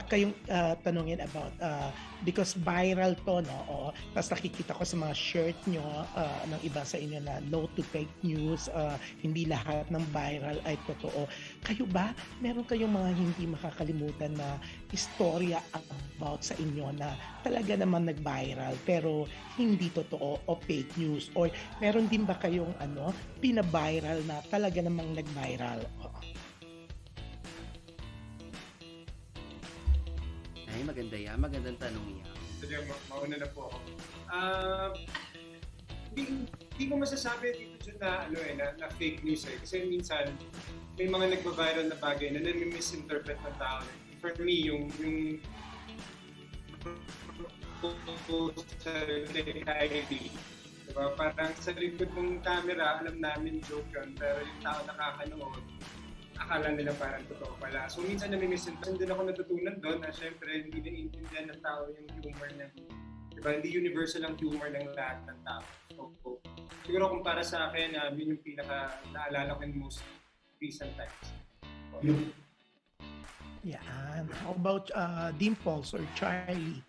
kayong tanungin about because viral to, no? Tapos nakikita ko sa mga shirt nyo ng iba sa inyo na no to fake news, hindi lahat ng viral ay totoo. Kayo ba, meron kayong mga hindi makakalimutan na istorya about sa inyo na talaga naman nag-viral pero hindi totoo o fake news? Or meron din ba kayong pina-viral na talaga namang nag-viral? Ay, maganda yan. Magandang tanong yan. Sige, mauna na po ako. Hindi ko masasabi dito dyan na fake news eh. Kasi minsan, may mga nagpa-viral na bagay na nami-misinterpret ng tao. For me, yung sa diary, diba? Parang sa likod ng camera, alam namin joke yun, pero yung tao nakakanood, akala nila parang totoo pala. So minsan nami-misinterpret din ako natutunan doon na syempre hindi naiintindihan ng tao yung humor ng, diba? Hindi universal ang humor ng lahat ng tao. So, siguro kung para sa akin, yun yung pinaka-naalala ko in most recent times. Yan. How about Dimples or Charlie?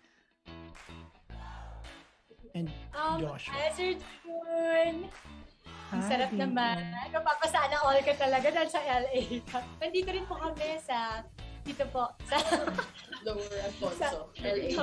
And Joshua. Hi, Sir June! Ang sarap naman. Napapasana all ka talaga dahil sa LA ka. Nandito rin po kami dito po, sa Lower Alfonso, LA.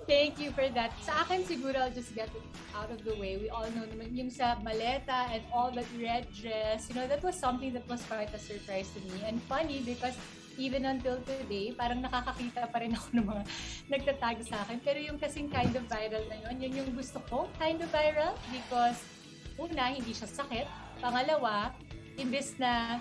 Thank you for that. Sa akin siguro, I'll just get it out of the way. We all know naman yung sa maleta and all that red dress, that was something that was quite a surprise to me. And funny because even until today, parang nakakakita pa rin ako ng mga nagtatag sa akin. Pero yung kasing kind of viral na yun yung gusto ko, kind of viral, because una, hindi siya sakit. Pangalawa, imbes na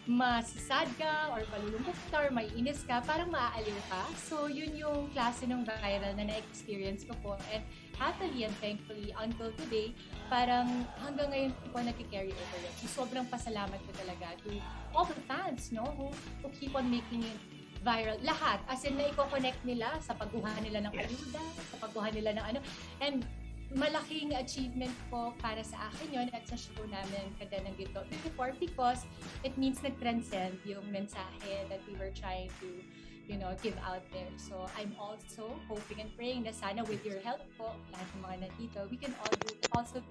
masasad ka or malulungkot ka or maiinis ka, parang maaaliw ka. So, yun yung klase ng viral na na-experience ko po. And happily and thankfully, until today, parang hanggang ngayon po nag-carry over yun. So, sobrang pasalamat ko talaga to all the fans, who keep on making it viral. Lahat. As in, na-connect nila sa pagkuha nila ng ayuda, sa pagkuha nila ng And malaking achievement po para sa akin yun at sa show namin kada ng Gito before because it means nag-transcend yung mensahe that we were trying to give out there. So I'm also hoping and praying na sana with your help po, lahat ng mga nandito, we can all also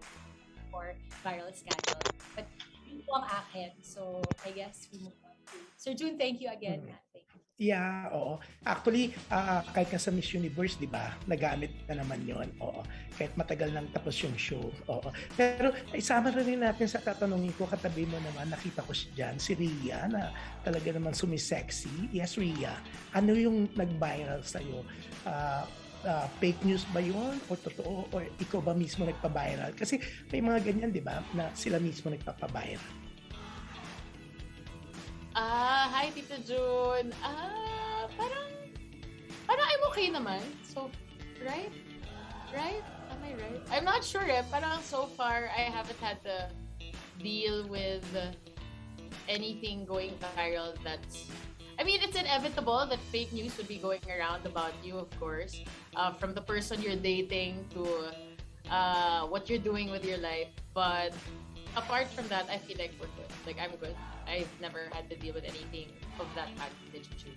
for viral scandal. But yun po ang akin. So I guess we move on to Sir June, thank you again. Thank you. Yeah, oo. Actually, kahit nga sa Miss Universe, di ba, nagamit na naman yon. Oo. Kahit matagal nang tapos yung show. Oo. Pero isama rin natin sa tatanungin ko, katabi mo naman, nakita ko siya dyan, si Ria, na talaga naman sumisexy. Yes, Ria. Ano yung nag-viral sa'yo? Fake news ba yun? O totoo? O ikaw ba mismo nagpa-viral? Kasi may mga ganyan, di ba, na sila mismo nagpapa-viral. Hi, Tito June. Parang I'm okay naman. So, right? Am I right? I'm not sure Parang so far, I haven't had to deal with anything going viral that's... I mean, it's inevitable that fake news would be going around about you, of course. From the person you're dating to what you're doing with your life. But apart from that, I feel like we're good. Like, I'm good. I've never had to deal with anything of that magnitude.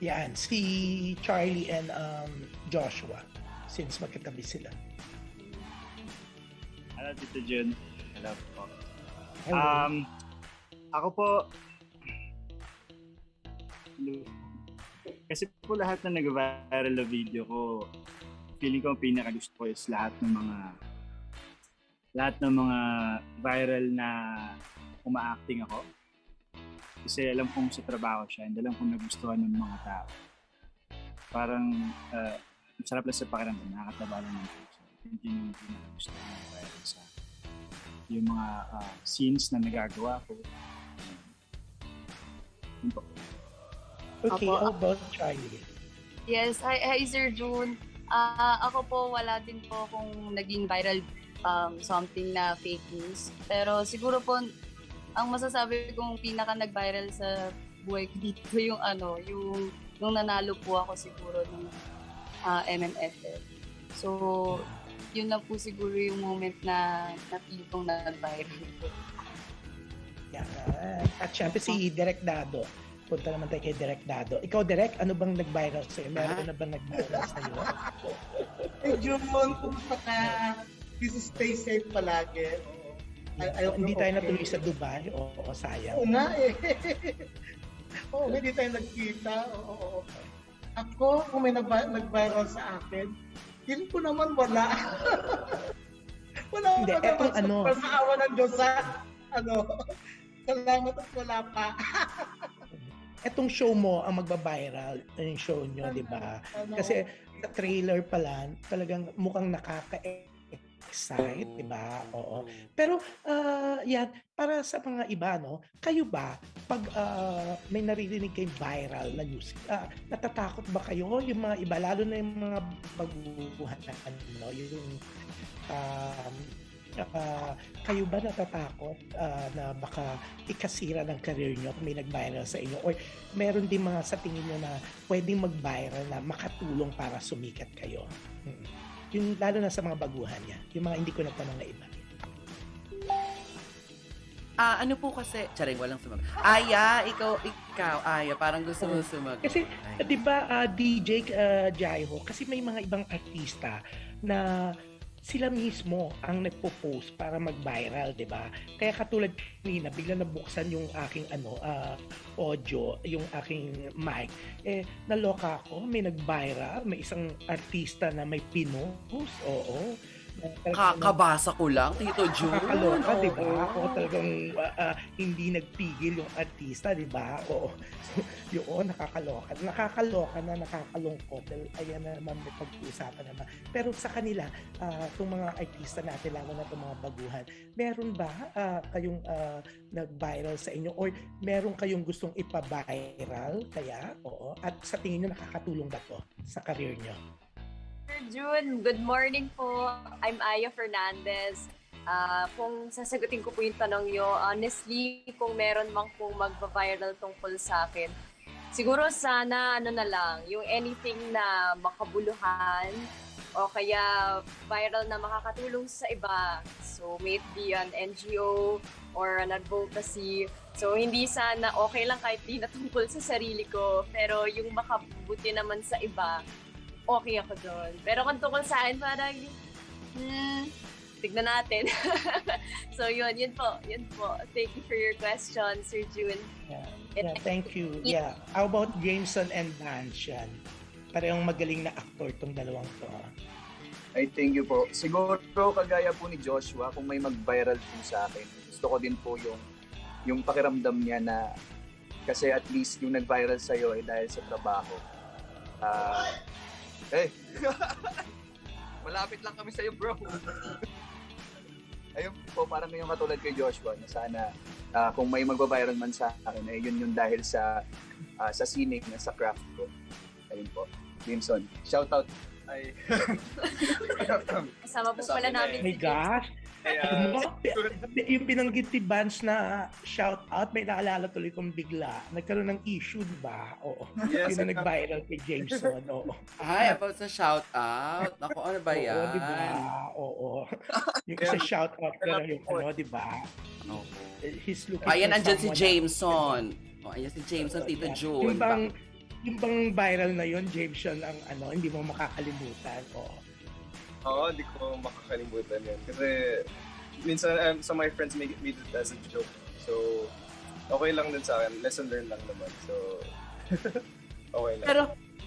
Yan, si Charlie and Joshua, since magkatabi sila. Hello, Tito Jun. Hello po. Hello. Ako po, kasi po lahat na nag-viral na video ko, feeling ko ang pinakagusto ko is lahat ng mga viral na uma-acting ako. Kasi alam kong sa trabaho siya and alam kong nagustuhan ng mga tao. Parang masarap lang sa pakiramdam, nakakataba lang ng puso. Hindi yung pinakagustuhan ng viral sa yung mga scenes na nagagawa ko. Yun po. Okay, how about Charlie? Yes, hi Sir June. Ako po, wala din po akong naging viral something na fake news. Pero siguro po, ang masasabi kong pinaka nag-viral sa buhay ko dito yung nung nanalo po ako siguro ng MMFF. So, yun lang po siguro yung moment na na-feel kong nag-viral po. Yan. At syempre si Direk Dado. punta naman tayo kay Direk Dado. Ikaw, Direk, ano bang nag-viral sa'yo? Meron na bang nag-viral sa'yo? June, kumusta ka? Please stay safe palagi. Hindi tayo natuloy sa Dubai. Oo, sayang. Oo nga eh. Oo, hindi tayo nagkita. Oo. Ako, kung may nag-viral sa akin, yun ko naman wala. Wala Hindi, naman etong sa pag-aawa ng Diyos salamat at wala pa. Etong show mo ang magba-viral, yung show nyo, di ba? Kasi sa trailer pa lang, talagang mukhang nakaka-excite, di ba? Oo. Pero, yan, para sa mga iba, no? Kayo ba, pag may naririnig kayong viral na news, natatakot ba kayo? Yung mga iba, lalo na yung mga baguhan na ano, yung kayo ba natatakot na baka ikasira ng career nyo kung may nag-viral sa inyo? Or meron din mga sa tingin nyo na pwedeng mag-viral na makatulong para sumikat kayo? Yung lalo na sa mga baguhan niya. Yung mga hindi ko natanong na iba. Ano po kasi, charing walang sumagot. Aya, ikaw, Aya, parang gusto mo sumagot. Kasi, di ba, DJ Jaiho, kasi may mga ibang artista na sila mismo ang nagpo-post para mag-viral, 'di ba? Kaya katulad kanina, bigla nabuksan yung aking audio, yung aking mic. Naloka ako, may nag-viral, may isang artista na may pinost. Oo. Kakabasa ko lang, Tito June. Nakakaloka, di ba? O talagang hindi nagpigil yung artista, di ba? Oo. So, yun, nakakaloka. Nakakaloka na nakakalungkot. Ayan na naman, may pag-uusapan naman. Pero sa kanila, itong mga artista natin, lalo na itong mga baguhan, meron ba kayong nag-viral sa inyo? Or meron kayong gustong ipa-viral? Kaya, oo. At sa tingin nyo, nakakatulong ba to sa career nyo? June, good morning po. I'm Aya Fernandez. Kung sasagutin ko po yung tanong nyo, honestly, kung meron mang pong magpa-viral tungkol sa akin, siguro sana na lang, yung anything na makabuluhan o kaya viral na makakatulong sa iba. So, may it be an NGO or an advocacy. So, hindi sana okay lang kahit di natungkol sa sarili ko, pero yung makabuti naman sa iba, okay ako doon. Pero kung tungkol sa akin, parang, tignan natin. So, yun po. Thank you for your question, Sir June. Yeah, thank you. Yeah. How about Jameson and Vance yan? Parehong magaling na actor tong dalawang to. I thank you po. Siguro kagaya po ni Joshua, kung may mag-viral po sa akin, gusto ko din po yung pakiramdam niya na kasi at least yung nag-viral sa'yo ay dahil sa trabaho. Hey! Malapit lang kami sa'yo, bro. Ayun po, parang yung katulad kay Joshua na sana kung may magbabayran man sa akin, yun yung dahil sa sining, sa craft ko. Ayun po. Dizon, shout out. Ay. Kasama po pala namin. My gosh! Yung binanggit ni Vance na shout out, may naalala tuloy kong bigla. Nagkaroon ng issue, di ba? Oo. Yes, yun na nag-viral kay Jameson. Oo. Ay, about sa shout out. Naku, ano ba yan? Oo, di ba? Oo. Yung isa shout out pero yung di ba? Oo. He's looking Ayan, for andyan si someone Jameson. Ayan si Jameson, Tito June. Yung bang viral na yun, Jameson, ang hindi mo makakalimutan. Oo, hindi ko makakalimutan yun. Kasi minsan some of my friends make it as a joke. So, okay lang din sa akin. Lesson learned lang naman. So, okay lang. Pero,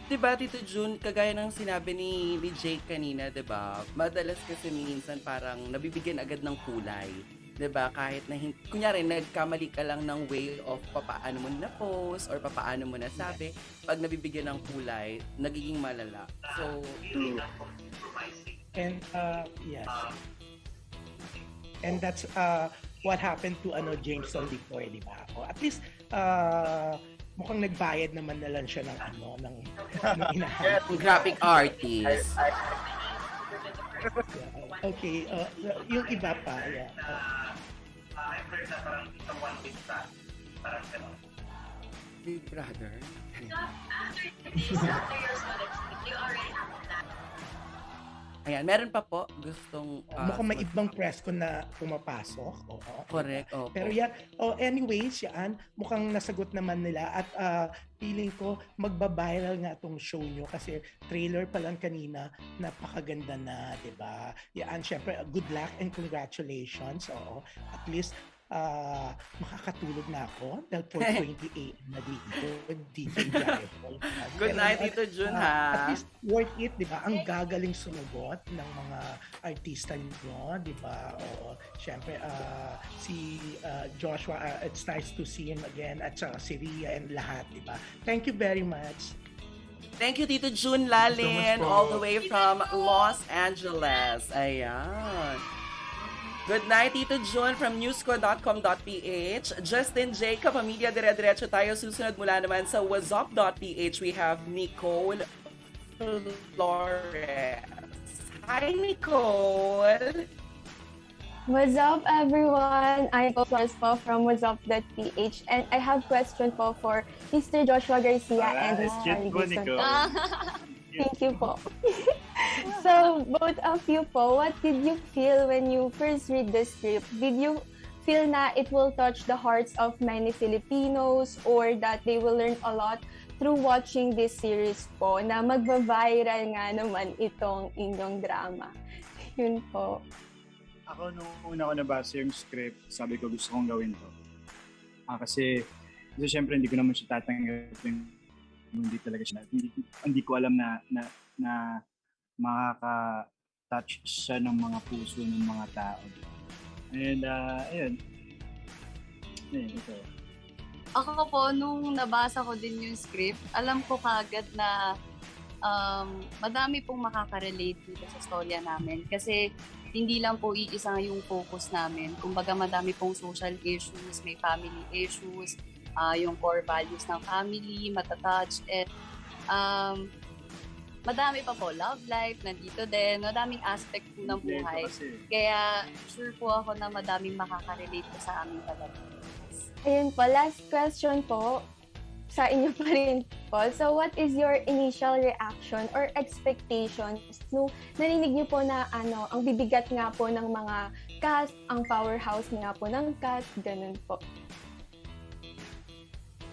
di ba, Tito June, kagaya ng sinabi ni Jake kanina, di ba, madalas kasi minsan parang nabibigyan agad ng kulay. 'Di ba? Kahit na kunyari nagkamali ka lang ng way of papaano mo na post or papaano mo na sabi, pag nabibigyan ng kulay, nagiging malala. So, and yes. And that's what happened to Jameson before, di ba? At least mukhang nagbayad naman na lang siya ng ng inahanap. Graphic artist. Yeah. Okay, yung iba pa, yeah. Big Brother. So, after your studies, you already have a plan. I Ayan, meron pa po gustong... Mukhang may ibang press ko na pumapasok. Oo, correct, opo. Pero yan, anyways, yan, mukhang nasagot naman nila at feeling ko magba-viral nga itong show nyo kasi trailer pa lang kanina, napakaganda na, di ba? Yan, syempre, good luck and congratulations. Oo, at least makakatulog na ako dahil 4:28 na dito. Good night, Tito Jun, ha? At least worth it, di ba? Ang gagaling sumugot ng mga artista nyo, di ba? O, syempre, si Joshua, it's nice to see him again, at saka si Rhea and lahat, di ba? Thank you very much. Thank you, Tito Jun Lalin, all the way from Los Angeles. Ayan. Good night, Tito Jun from newsco.com.ph. Justin J. Kapamilya, dire-diretso tayo. Susunod mula naman sa whatsup.ph. We have Nicole Flores. Hi, Nicole! What's up, everyone? I'm Flores po from whatsup.ph and I have question po for Mr. Joshua Garcia and Ms. Charlie Dizon. Thank you po. So, both of you po, what did you feel when you first read the script? Did you feel na it will touch the hearts of many Filipinos or that they will learn a lot through watching this series po na magva-viral nga naman itong inyong drama? Yun po. Ako, nung una ko nabasa yung script, sabi ko gusto kong gawin to. Kasi syempre hindi ko naman siya tatanggapin. Hindi talaga siya. Hindi ko alam na makaka-touch siya ng mga puso ng mga tao. And, ayun. Ito. Ako po, nung nabasa ko din yung script, alam ko kagad na madami pong makaka-relate dito sa storya namin. Kasi hindi lang po iisa yung focus namin. Kumbaga madami pong social issues, may family issues, yung core values ng family, matatouch, and madami pa po, love life, nandito din, madaming aspect po ng buhay. Kaya sure po ako na madaming makaka-relate po sa amin talaga. Ayun po, last question po sa inyo pa rin po. So what is your initial reaction or expectations nung narinig niyo po na ang bibigat nga po ng mga cast, ang powerhouse nga po ng cast, ganun po?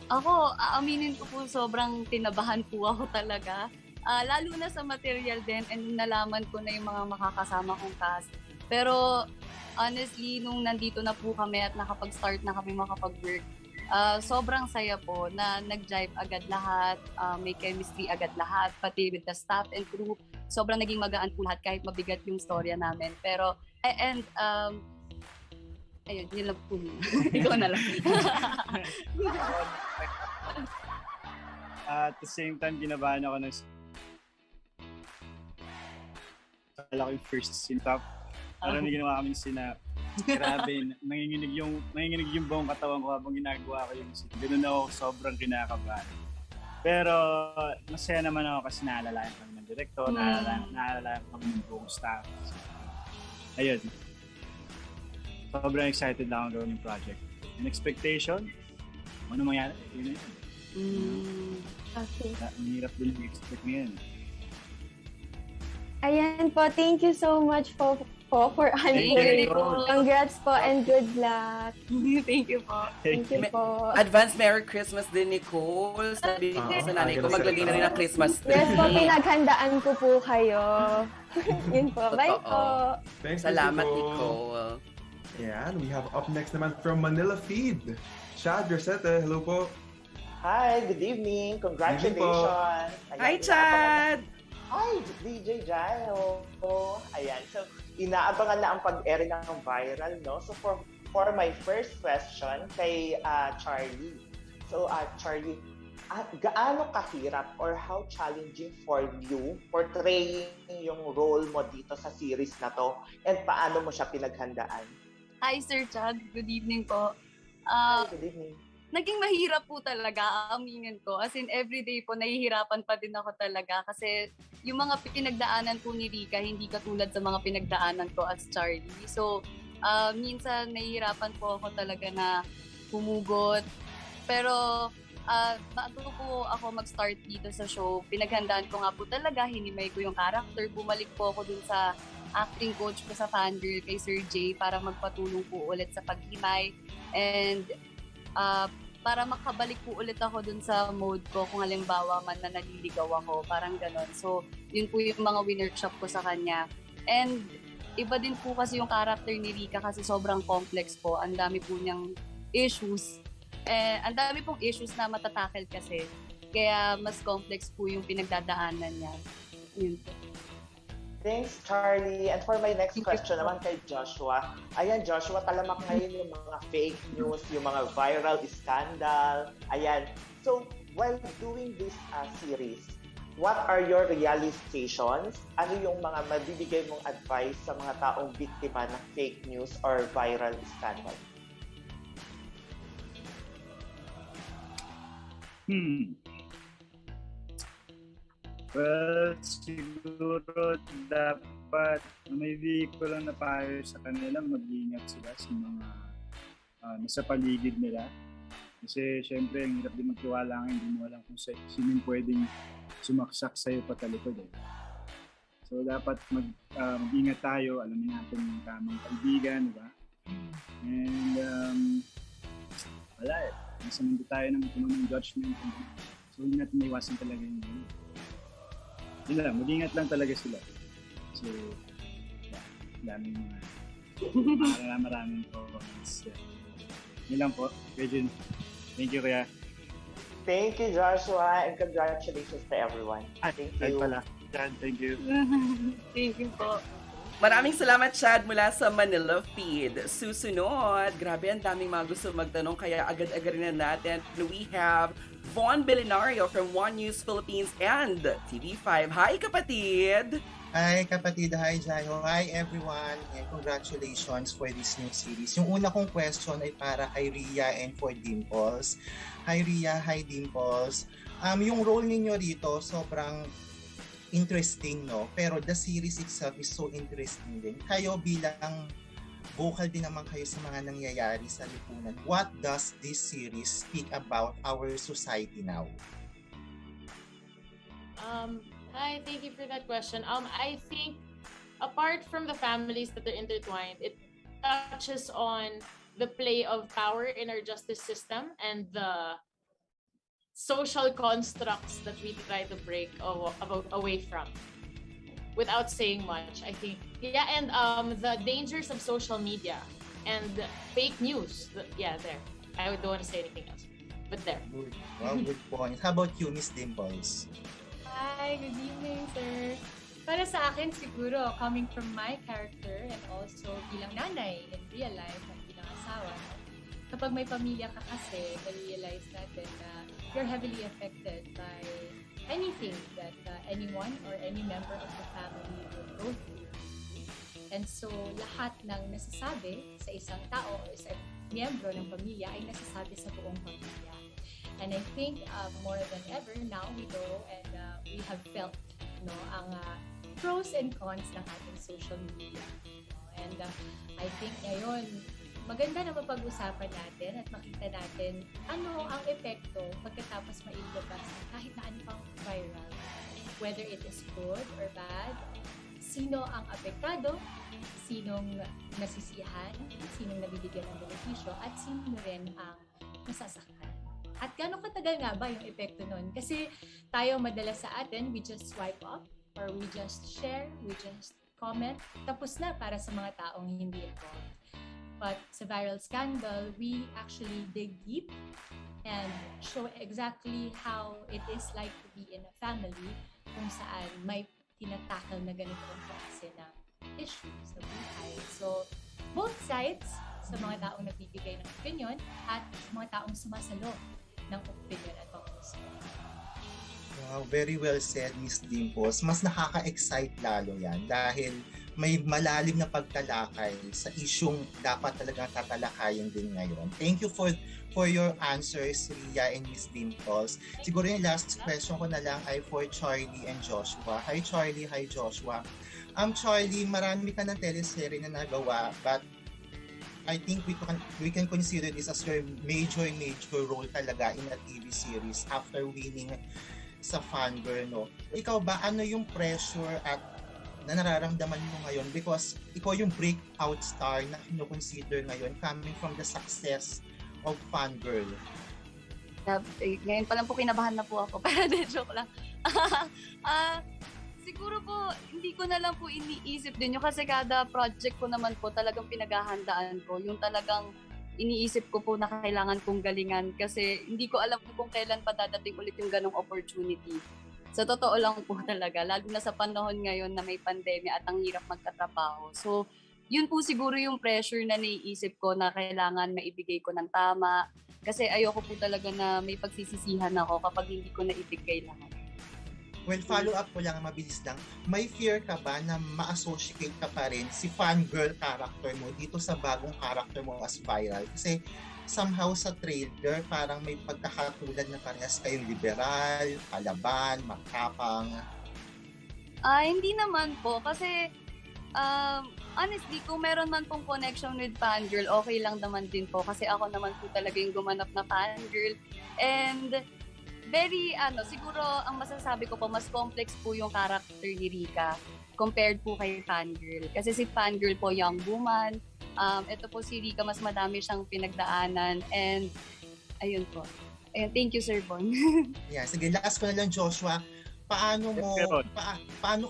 Ako, aaminin ko po, sobrang tinabahan po ako talaga. Lalo na sa material din and nalaman ko na yung mga makakasama kong cast. Pero honestly, nung nandito na po kami at nakapag-start na kami makapag-work, sobrang saya po na nag-jive agad lahat, may chemistry agad lahat, pati with the staff and crew. Sobrang naging magaan po lahat kahit mabigat yung storya namin. Pero, ayun, yun lang po. Ikaw na lang. At the same time, ginabahan ako ng akala ko yung first scene top. Parang ginawa kami scene na grabe, nanginginig yung buong katawan ko habang ginagawa ko yung scene. Ganun ako, sobrang kinakabahan. Pero masaya naman ako kasi naalalayan kami ng director, naalalayan kami ng buong staff. So, ayun. Sobrang excited lang ako gawin yung project. An expectation, ano mangyari? Yun yun. Okay. Ang hirap din i-expect ngayon. Ayan po, thank you so much po for answering. Congrats po and good luck. Thank you po. Thank you po. Advance Merry Christmas din, Nicole. Sabi ko sa nanay ko, maglagay na rin ng Christmas tree. Yes po, pinaghandaan ko po kayo. Yun po. Bye po. Thanks, Salamat, Nicole. And we have up next naman from Manila Feed, Chad Rosette. Hello po. Hi, good evening. Congratulations. Hi, Chad! Hi, DJ Jai. Hello. Ayan, so inaabangan na ang pag-air ng viral, no? So for my first question kay Charlie. So Charlie, gaano kahirap or how challenging for you portraying yung role mo dito sa series na to and paano mo siya pinaghandaan? Hi, Sir Chad. Good evening po. Good evening. Naging mahirap po talaga, aminin ko. As in, everyday po, nahihirapan pa din ako talaga. Kasi yung mga pinagdaanan po ni Rika, hindi katulad sa mga pinagdaanan ko as Charlie. So, minsan nahihirapan po ako talaga na humugot. Pero, bago po ako mag-start dito sa show, pinaghandaan ko nga po talaga, hinimay ko yung character. Bumalik po ako dun sa acting coach ko sa Fangirl kay Sir Jay para magpatulong po ulit sa paghimay. And para makabalik po ulit ako dun sa mode ko kung halimbawa man na naliligaw ako, parang ganon. So, yun po yung mga winworkshop ko sa kanya. And iba din po kasi yung character ni Rika kasi sobrang complex po. Ang dami po niyang issues. Ang dami pong issues na matatakel kasi. Kaya mas complex po yung pinagdadaanan niya. Yun po. Thanks, Charlie. And for my next question naman kay Joshua. Ayan, Joshua, talamak ngayon yung mga fake news, yung mga viral scandal. Ayan. So, while doing this series, what are your realizations? Ano yung mga mabibigay mong advice sa mga taong biktima ng fake news or viral scandal? Well, siguro dapat may ko lang na payo sa kanila, mag-iingat sila sa mga nasa paligid nila. Kasi syempre, ang hirap din magtiwala ngayon, hindi mo alam kung sino pwedeng sumaksak sa'yo patalikod. So dapat mag-ingat tayo, alamin natin yung tamang kaibigan, diba? And wala nasa mundo tayo ng puno ng judgment. So hindi natin maiwasan talaga yun. Yun lang, mag-ingat lang talaga sila. So, daming maraming comments. Yun lang po. Regine, thank you kuya. Thank you, Joshua, and congratulations to everyone. Thank you. Thank you. Thank you po. Maraming salamat, Chad, mula sa Manila Feed. Susunod, grabe, ang daming mga gusto magtanong, kaya agad-agarin na natin. We have Von Belinario from One News Philippines and TV5. Hi, kapatid! Hi, kapatid. Hi, Jayo. Hi, everyone. And congratulations for this new series. Yung una kong question ay para kay Ria and for Dimples. Hi, Ria. Hi, Dimples. Yung role ninyo dito, sobrang interesting, no? Pero the series itself is so interesting din. Kayo bilang vocal din naman kayo sa mga nangyayari sa lipunan. What does this series speak about our society now? Hi, thank you for that question. I think apart from the families that are intertwined, it touches on the play of power in our justice system and the social constructs that we try to break away from without saying much, I think. Yeah, and the dangers of social media and fake news. Yeah, there. I don't want to say anything else, but there. Good. Wow, good point. How about you, Miss Dimples? Hi, good evening, sir. Para sa akin, siguro, coming from my character and also bilang nanay in real life at bilang asawa, kapag may pamilya ka kasi, na-realize natin na you're heavily affected by anything that anyone or any member of the family will go through. And so, lahat ng nasasabi sa isang tao o sa miyembro ng pamilya ay nasasabi sa buong pamilya. And I think more than ever now we know and we have felt ang pros and cons ng ating social media. And I think ngayon, maganda na mapag-usapan natin at makita natin ano ang epekto pagkatapos mailabas kahit na ano pang viral. Whether it is good or bad, sino ang apektado, sinong nasisiyahan, sinong nabibigyan ng benepisyo, at sino rin ang nasasaktan. At gano'ng katagal nga ba yung epekto nun? Kasi tayo madalas sa atin, we just swipe up or we just share, we just comment, tapos na para sa mga taong hindi involved. But sa viral scandal, we actually dig deep and show exactly how it is like to be in a family kung saan may tinatakal na ganitong klase ng issue sa buhay. So, both sides, sa mga taong nagbibigay ng opinion at sa mga taong sumasalo ng opinion at pangusap. Wow, very well said, Miss Dimples. Mas nakaka-excite lalo yan dahil may malalim na pagtalakay sa isyung dapat talagang tatalakayin din ngayon. Thank you for your answers, Ria and Miss Dimples. Siguro yung last question ko na lang ay for Charlie and Joshua. Hi Charlie, hi Joshua. Charlie, marami ka ng teleserye na nagawa, but I think we can consider this as your major role talaga in a TV series after winning sa Fangirl, no? Ikaw ba, ano yung pressure at na nararamdaman mo ngayon? Because ikaw yung breakout star na kino-consider ngayon coming from the success of Fangirl. Ngayon pa lang po kinabahan na po ako. Pero joke lang. Siguro po, hindi ko na lang po iniisip din yun kasi kada project ko naman po talagang pinaghahandaan ko. Yung talagang iniisip ko po na kailangan kong galingan kasi hindi ko alam kung kailan pa dadating ulit yung ganong opportunity. Sa totoo lang po talaga, lalo na sa panahon ngayon na may pandemya at ang hirap magkatrabaho. So, yun po siguro yung pressure na naiisip ko na kailangan maibigay ko ng tama kasi ayoko po talaga na may pagsisisihan ako kapag hindi ko naibigay lahat. Well, follow up ko lang, mabilis lang. May fear ka ba na ma-associate ka pa rin si fangirl character mo dito sa bagong character mo as viral? Kasi somehow sa trailer, parang may pagkakatulad na parehas kayong liberal, palaban, matapang. Hindi naman po. Kasi honestly, kung meron man pong connection with fangirl, okay lang naman din po. Kasi ako naman po talaga yung gumanap na fangirl. And very, siguro ang masasabi ko po, mas complex po yung character ni Rika compared po kay Fangirl. Kasi si Fangirl po, young woman. Ito po si Rika, mas madami siyang pinagdaanan. And, ayun po. Ayun, thank you, Sir Bon. Yeah, sige, last ko na lang, Joshua. Paano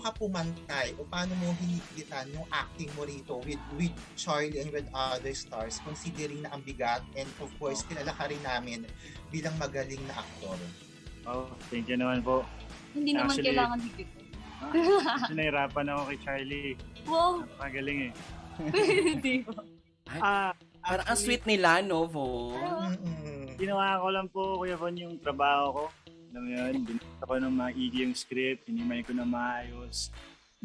ka pumantay o paano mo hinigitan yung acting mo rito with Charlie and with other stars considering na ang bigat and of course kilala ka rin namin bilang magaling na aktor? Oh, thank you naman po. Hindi naman kailangan higit. Nahirapan ako kay Charlie. Wow. Magaling eh. Hindi po. Parang ang sweet nila, no, Vo? Ginawa ko lang po, Kuya Von, yung trabaho ko. Alam mo yun, binasa ko ng maigi yung script, hinimay ko na maayos.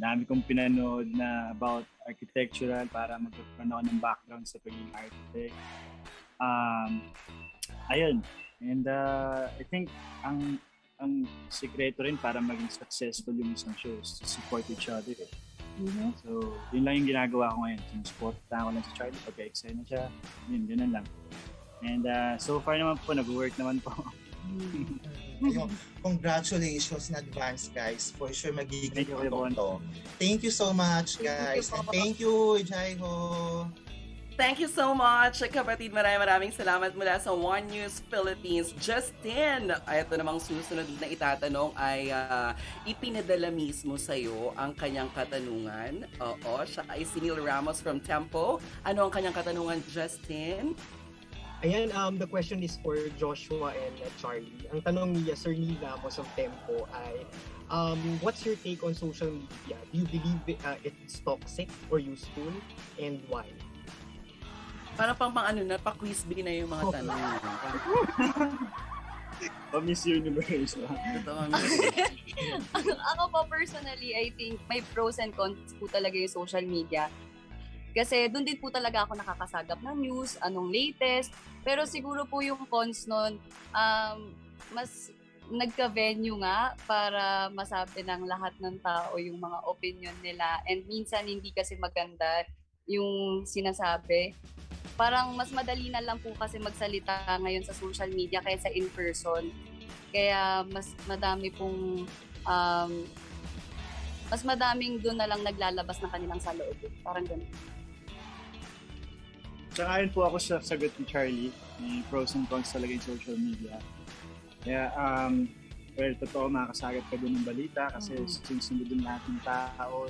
Dami kong pinanood na about architectural para magkaroon ako ng background sa pagiging architect. Ayun. And I think ang sikreto rin para maging successful yung isang show is to support each other. Mm-hmm. So, yun lang yung ginagawa ko ngayon. Sinusuportahan ko lang si Charlie pagka-excite na siya. Yun, ganun lang. And so far naman po, nag-work naman po. Congratulations in advance, guys. For sure, magiging Toto. Thank you so much, guys. And thank you, Jaiho. Thank you so much, kapatid. Maraming salamat mula sa One News Philippines. Justin, ito namang susunod na itatanong ay ipinadala mismo sa'yo ang kanyang katanungan. Oo, siya ay si Neil Ramos from Tempo. Ano ang kanyang katanungan, Justin? Ayan, the question is for Joshua and Charlie. Ang tanong ni Sir Neil Ramos of Tempo ay, what's your take on social media? Do you believe it's toxic or useful, and why? Parang pa-quiz bee na yung mga tanong. Miss Universe. Ako po personally, I think may pros and cons po talaga yung social media. Kasi doon din po talaga ako nakakasagap ng news, anong latest. Pero siguro po yung cons nun, mas nagka-venue nga para masabi ng lahat ng tao yung mga opinion nila. And minsan hindi kasi maganda yung sinasabi. Parang mas madali na lang po kasi magsalita ngayon sa social media kaysa in person. Kaya mas madami pong mas madaming doon na lang naglalabas ng kanilang saloobin. Parang ganun. Sangayon po ako sa sagot ni Charlie. May pros and cons talaga yung social media. Kaya, well, totoo makakasagap ka doon ng balita kasi sinusunod doon lahat ng tao,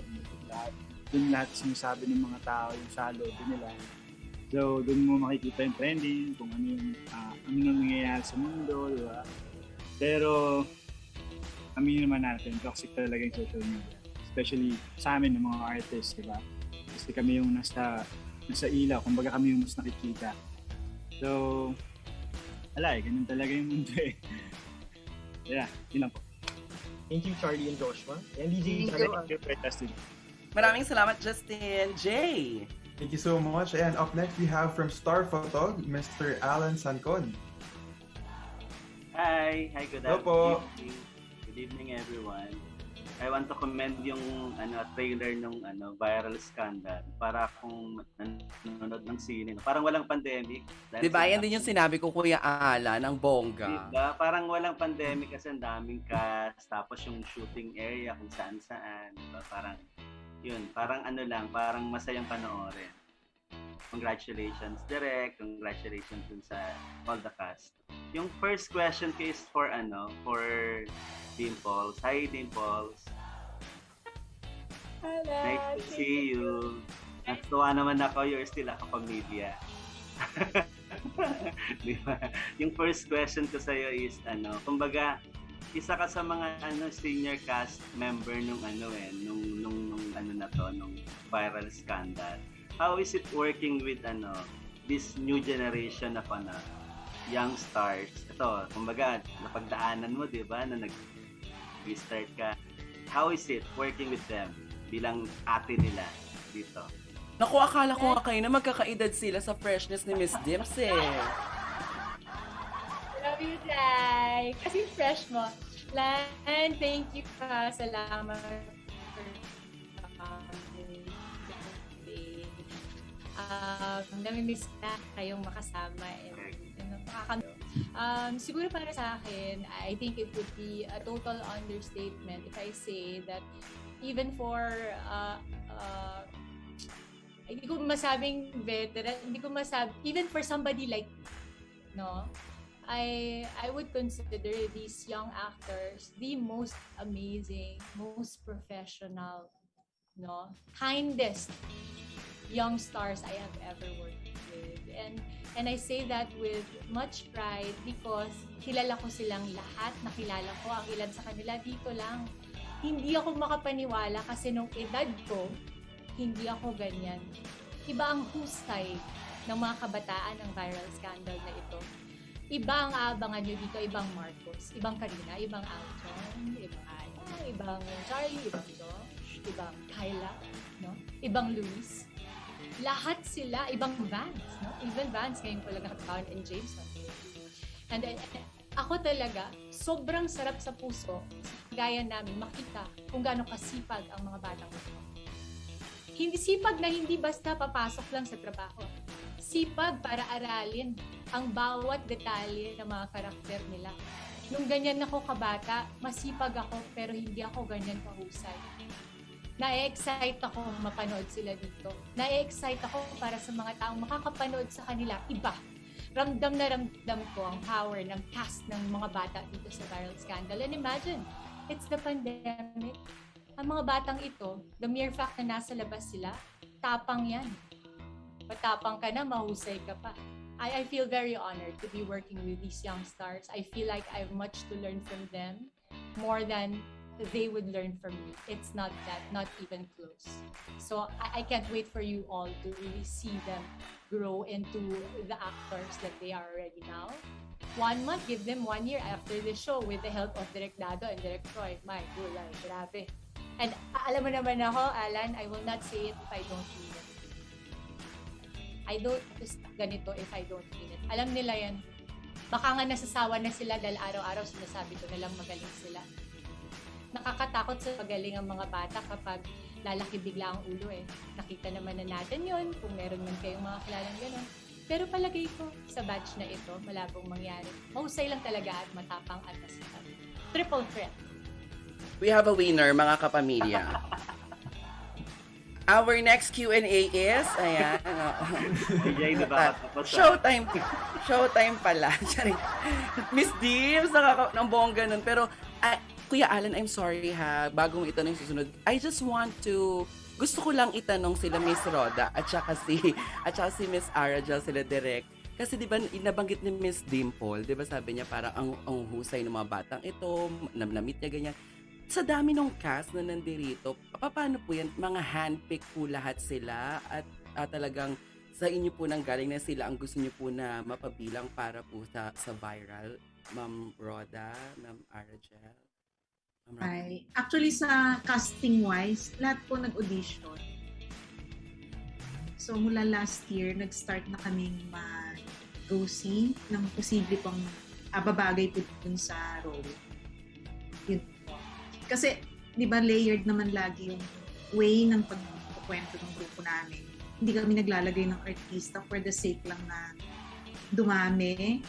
doon lahat sinasabi ng mga tao yung saloobin nila. So, doon mo makikita yung trending, kung ano yung nangyayari sa mundo, di ba? Pero, aminin naman natin, toxic talaga yung social media. Especially sa amin, ng mga artists, di ba? Kasi kami yung nasa ilaw, kumbaga kami yung mas nakikita. So, ganun talaga yung mundo eh. Yeah, yun lang po. Thank you, Charlie and Joshua. And DJ Justin. Maraming salamat, Justin. Jay! Thank you so much. And up next, we have from Star Photo, Mr. Alan Sanchon. Hi, good Hello afternoon. Good evening, everyone. I want to commend yung trailer nung viral scandal para kung nanonood ng sine. Parang walang pandemic. Diba? Yan din yung sinabi ko, Kuya Ala, ng bongga. Diba? Parang walang pandemic kasi ang daming cast. Tapos yung shooting area kung saan-saan. Diba? Parang, yun. Parang parang masayang panoorin. Congratulations, Direk. Congratulations dun sa all the cast. Yung first question is for Dimples. Hi, Dimples. Hello. Nice to see you. Natuwa naman ako, you're still a kapamilya. Diba? Yung first question ko sa'yo is, kumbaga, isa ka sa mga senior cast member nung viral scandal. How is it working with this new generation of young stars? Ito, kumbaga, napagdaanan mo, di ba, na nag-start ka. How is it working with them bilang ate nila dito? Naku, akala ko nga kayo na magkakaedad sila sa freshness ni Miss Dims eh. Love you, Jai. Kasi fresh mo. Lan, thank you ka. Salamat namimiss na kayong makasama. Siguro para sa akin, I think it would be a total understatement if I say that even for hindi ko masabing veteran, even for somebody like I would consider these young actors the most amazing, most professional, kindest young stars I have ever worked with. And I say that with much pride because kilala ko silang lahat, nakilala ko ang ilan sa kanila dito lang. Hindi ako makapaniwala kasi nung edad ko, hindi ako ganyan. Iba ang husay ng mga kabataan ng viral scandal na ito. Iba ang aabangan nyo dito, ibang Markus, ibang Karina, ibang Aljon, ibang Ana, ibang Charlie, ibang Josh, ibang Kyla, ibang Luis. Lahat sila, ibang Vance, even Vance ngayon ko lang nakataon and James. And ako talaga, sobrang sarap sa puso, gaya namin makita kung gaano kasipag ang mga batang ito. Hindi sipag na hindi basta papasok lang sa trabaho. Sipag para aralin ang bawat detalye ng mga karakter nila. Nung ganyan ako kabata, masipag ako pero hindi ako ganyan kahusay. Na-excite ako mapanood sila dito. Na-excite ako para sa mga taong makakapanood sa kanila. Iba. Ramdam na ramdam ko ang power ng cast ng mga bata dito sa viral scandal. And imagine, it's the pandemic. Ang mga batang ito, the mere fact na nasa labas sila, tapang yan. Patapang ka na, mahusay ka pa. I feel very honored to be working with these young stars. I feel like I have much to learn from them, more than they would learn from me. It's not that, not even close. So I can't wait for you all to really see them grow into the actors that they are already now. 1 month, give them 1 year after the show with the help of Direk Dado and Direk Troy. My gulay, grabe. And alam mo naman ako, Alan, I will not say it if I don't mean it. I don't ganito if I don't mean it. Alam nila yan. Baka nga nasasawa na sila dahil araw-araw sinasabi ko nilang magaling sila. Nakakatakot sa pagaling ang mga bata kapag lalaki bigla ang ulo eh. Nakita naman na natin yun kung meron man kayong mga kilalang gano'n. Pero palagay ko sa batch na ito, malabong mangyari. Mahusay lang talaga at matapang at masipag. Triple threat. We have a winner, mga kapamilya. Our next Q&A is, ayan, showtime. Showtime pala. Miss Dims, ng bongga nun. Pero, Kuya Alan, I'm sorry ha, bagong itanong yung susunod. I just want to, gusto ko lang itanong sila Miss Roda at saka si Miss Arajel, sila direct. Kasi di ba nabanggit ni Miss Dimple, di ba sabi niya parang ang husay ng mga batang ito, namit niya ganyan. Sa dami ng cast na nandirito, paano po yan? Mga handpick po lahat sila at talagang sa inyo po nang galing na sila ang gusto niyo po na mapabilang para po sa viral, Ma'am Roda, Ma'am Arajel. Ay, actually sa casting-wise, lahat po nag-audition. So mula last year, nag-start na kaming mag-go-see ng posible pong babagay po dun sa role. Yun po. Kasi di ba layered naman lagi yung way ng pagkukwento ng grupo namin. Hindi kami naglalagay ng artista for the sake lang na dumami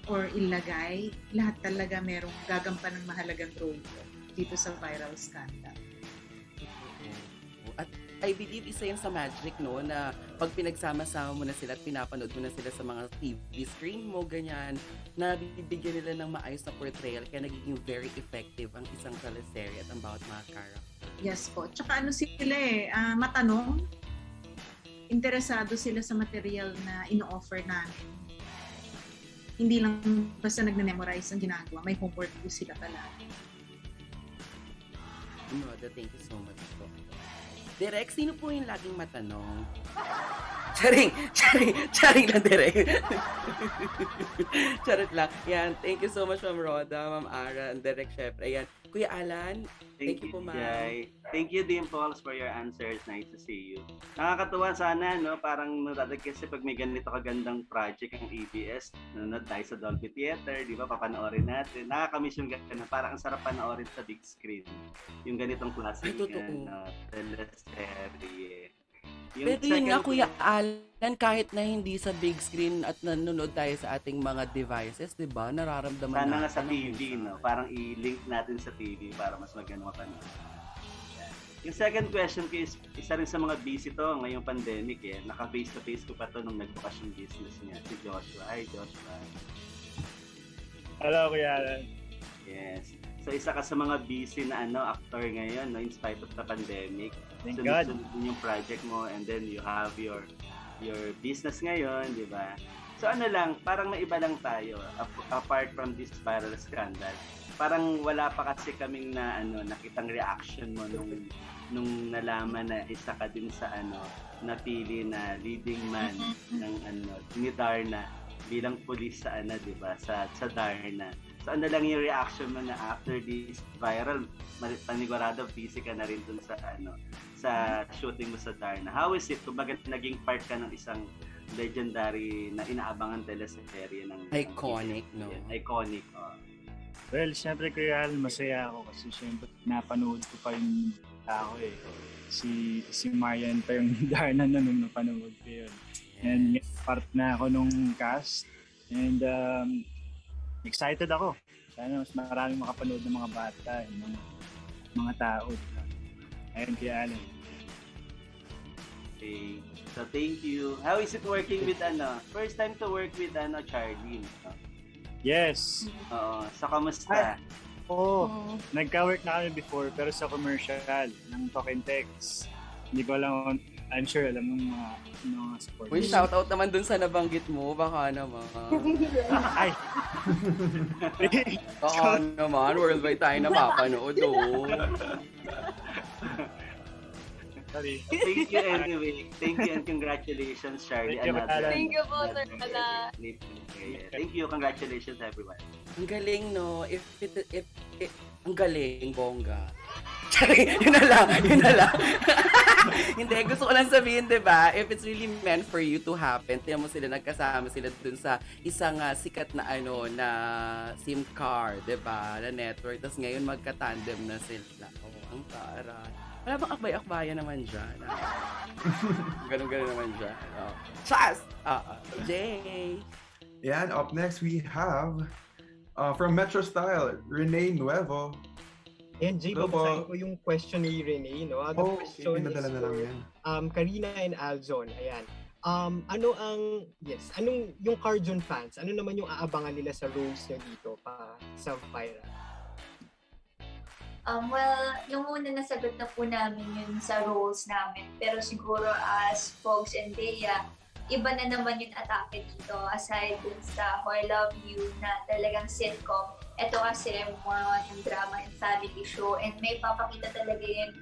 or ilagay. Lahat talaga merong gagampan ng mahalagang role dito sa viral scandal. At I believe isa yan sa magic, no, na pag pinagsama-sama mo na sila at pinapanood mo na sila sa mga TV screen mo, ganyan, na bibigyan nila ng maayos na portrayal kaya nagiging very effective ang isang teleserye at ang bawat mga character. Yes po. Tsaka ano sila matanong, interesado sila sa material na ino-offer namin. Hindi lang basta nagne-memorize ang ginagawa, may homework po sila palagi. Roda, thank you so much po. Direk, sino po yung laging matanong? Charing lang, Direk. Charot lang. Yan, thank you so much, Ma'am Roda, Ma'am Ara, and Direk, syempre. Ayan, Kuya Alan, thank you po, Ma'am. Jai. Thank you, Dimples, for your answers. Nice to see you. Nakakatuwa sana, no? Parang natadag kasi pag may ganito kagandang project ang ABS, nanonood tayo sa Dolby Theater, di ba? Papanoorin natin. Nakakamiss yung ganito. Parang ang sarap panoorin sa big screen. Yung ganitong klaseng teleserye. Pero yun nga, Kuya Alan, kahit na hindi sa big screen at nanonood tayo sa ating mga devices, di ba? Nararamdaman natin. Sana nga sa TV, no? Parang i-link natin sa TV para mas maganda mapanood. Yung second question ko is, isa rin sa mga busy to ngayong pandemic eh. Naka-face-to-face ko pa to nung nagbukas yung business niya. Si Joshua. Hi, Joshua. Hello, Kuya Alan. Yes. So, isa ka sa mga busy na actor ngayon, no, in spite of the pandemic. Thank God. Sunod din yung project mo and then you have your business ngayon, di ba? So, parang may iba lang tayo apart from this viral scandal. Parang wala pa kasi kaming nakitang reaction mo nung nalaman na isa ka din sa napili na leading man ng ni Darna bilang pulis sa di ba sa Darna. So lang yung reaction mo na after this viral, panigurado busy ka na rin dun sa shooting mo sa Darna. How is it? Kumbaga naging part ka ng isang legendary na inaabangan teleserye ng iconic, no? Iconic. Well, syempre Kuya Alan, masaya ako kasi syempre napanood ko pa yung tao eh. Si Marian pa yung Darna na nung napanood ko yun. And part na ako nung cast. And excited ako. Sana mas maraming makapanood ng mga bata, yung mga tao. Ayun, Kuya Alan. Okay. So thank you. How is it working with first time to work with Charlie? Yes. Oo. So kamusta? Nagka-work na kami before pero sa commercial ng Talk and Text. Hindi ko alam, I'm sure alam ng mga support. Uy, shoutout naman dun sa nabanggit mo. Baka naman. Ay! Baka naman, worldwide tayo napapanood doon. Sorry. Thank you anyway. Thank you and congratulations, Charlie. Thank you po, Sir Ala. Thank you. Congratulations, everyone. Ang galing, no? Ang galing, bongga. Yun na lang. Hindi, gusto ko lang sabihin, diba? If it's really meant for you to happen, tiyan mo sila, nagkasama sila dun sa isang sikat na na SIM card, diba? Na network. Tapos ngayon magka-tandem na sila. Ang taray. Wala bang akbay-akbayan naman dyan? Ganun-ganun naman dyan. Chas! Jay! Yan, up next we have from Metro Style, Renee Nuevo. And Jay, babasahin ko yung question ni Renee, no? The question is for Karina and Aljon. Ayan. Anong yung Carjon fans, ano naman yung aabangan nila sa roles nyo dito pa sa viral? Well, yung una nasagot na po namin yun sa roles namin. Pero siguro as Pogs and Bea, iba na naman yung atake dito. Aside dun sa How I Love You na talagang sitcom, ito kasi more on yung drama and family show. And may papakita talaga yun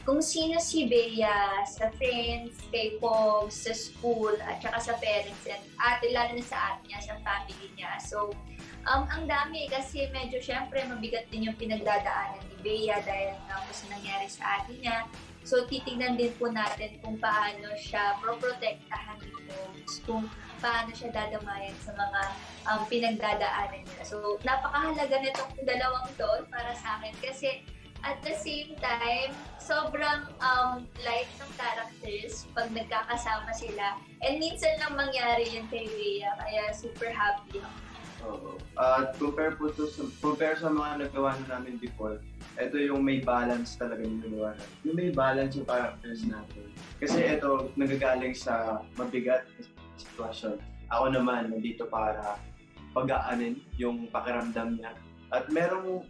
kung sino si Bea sa friends, kay Pogs, sa school, at saka sa parents, and lalo na sa ate niya, sa family niya. So, ang dami kasi medyo syempre mabigat din yung pinagdadaanan ni Bea dahil nga kung nangyari sa ate niya. So titignan din po natin kung paano siya protektahan ni Pogs, kung paano siya dadamayan sa mga pinagdadaanan niya. So napakahalaga nitong dalawang to para sa akin kasi At the same time, sobrang light ng characters pag nagkakasama sila. And minsan lang mangyari yun kay Rhea, kaya super happy ako. Oo. At compare sa mga nagawa na namin before, ito yung may balance talaga yung nagawa namin. Yung may balance yung characters natin. Kasi ito, nagagaling sa mabigat na sitwasyon. Ako naman, nandito para pag-aanin yung pakiramdam niya. At merong,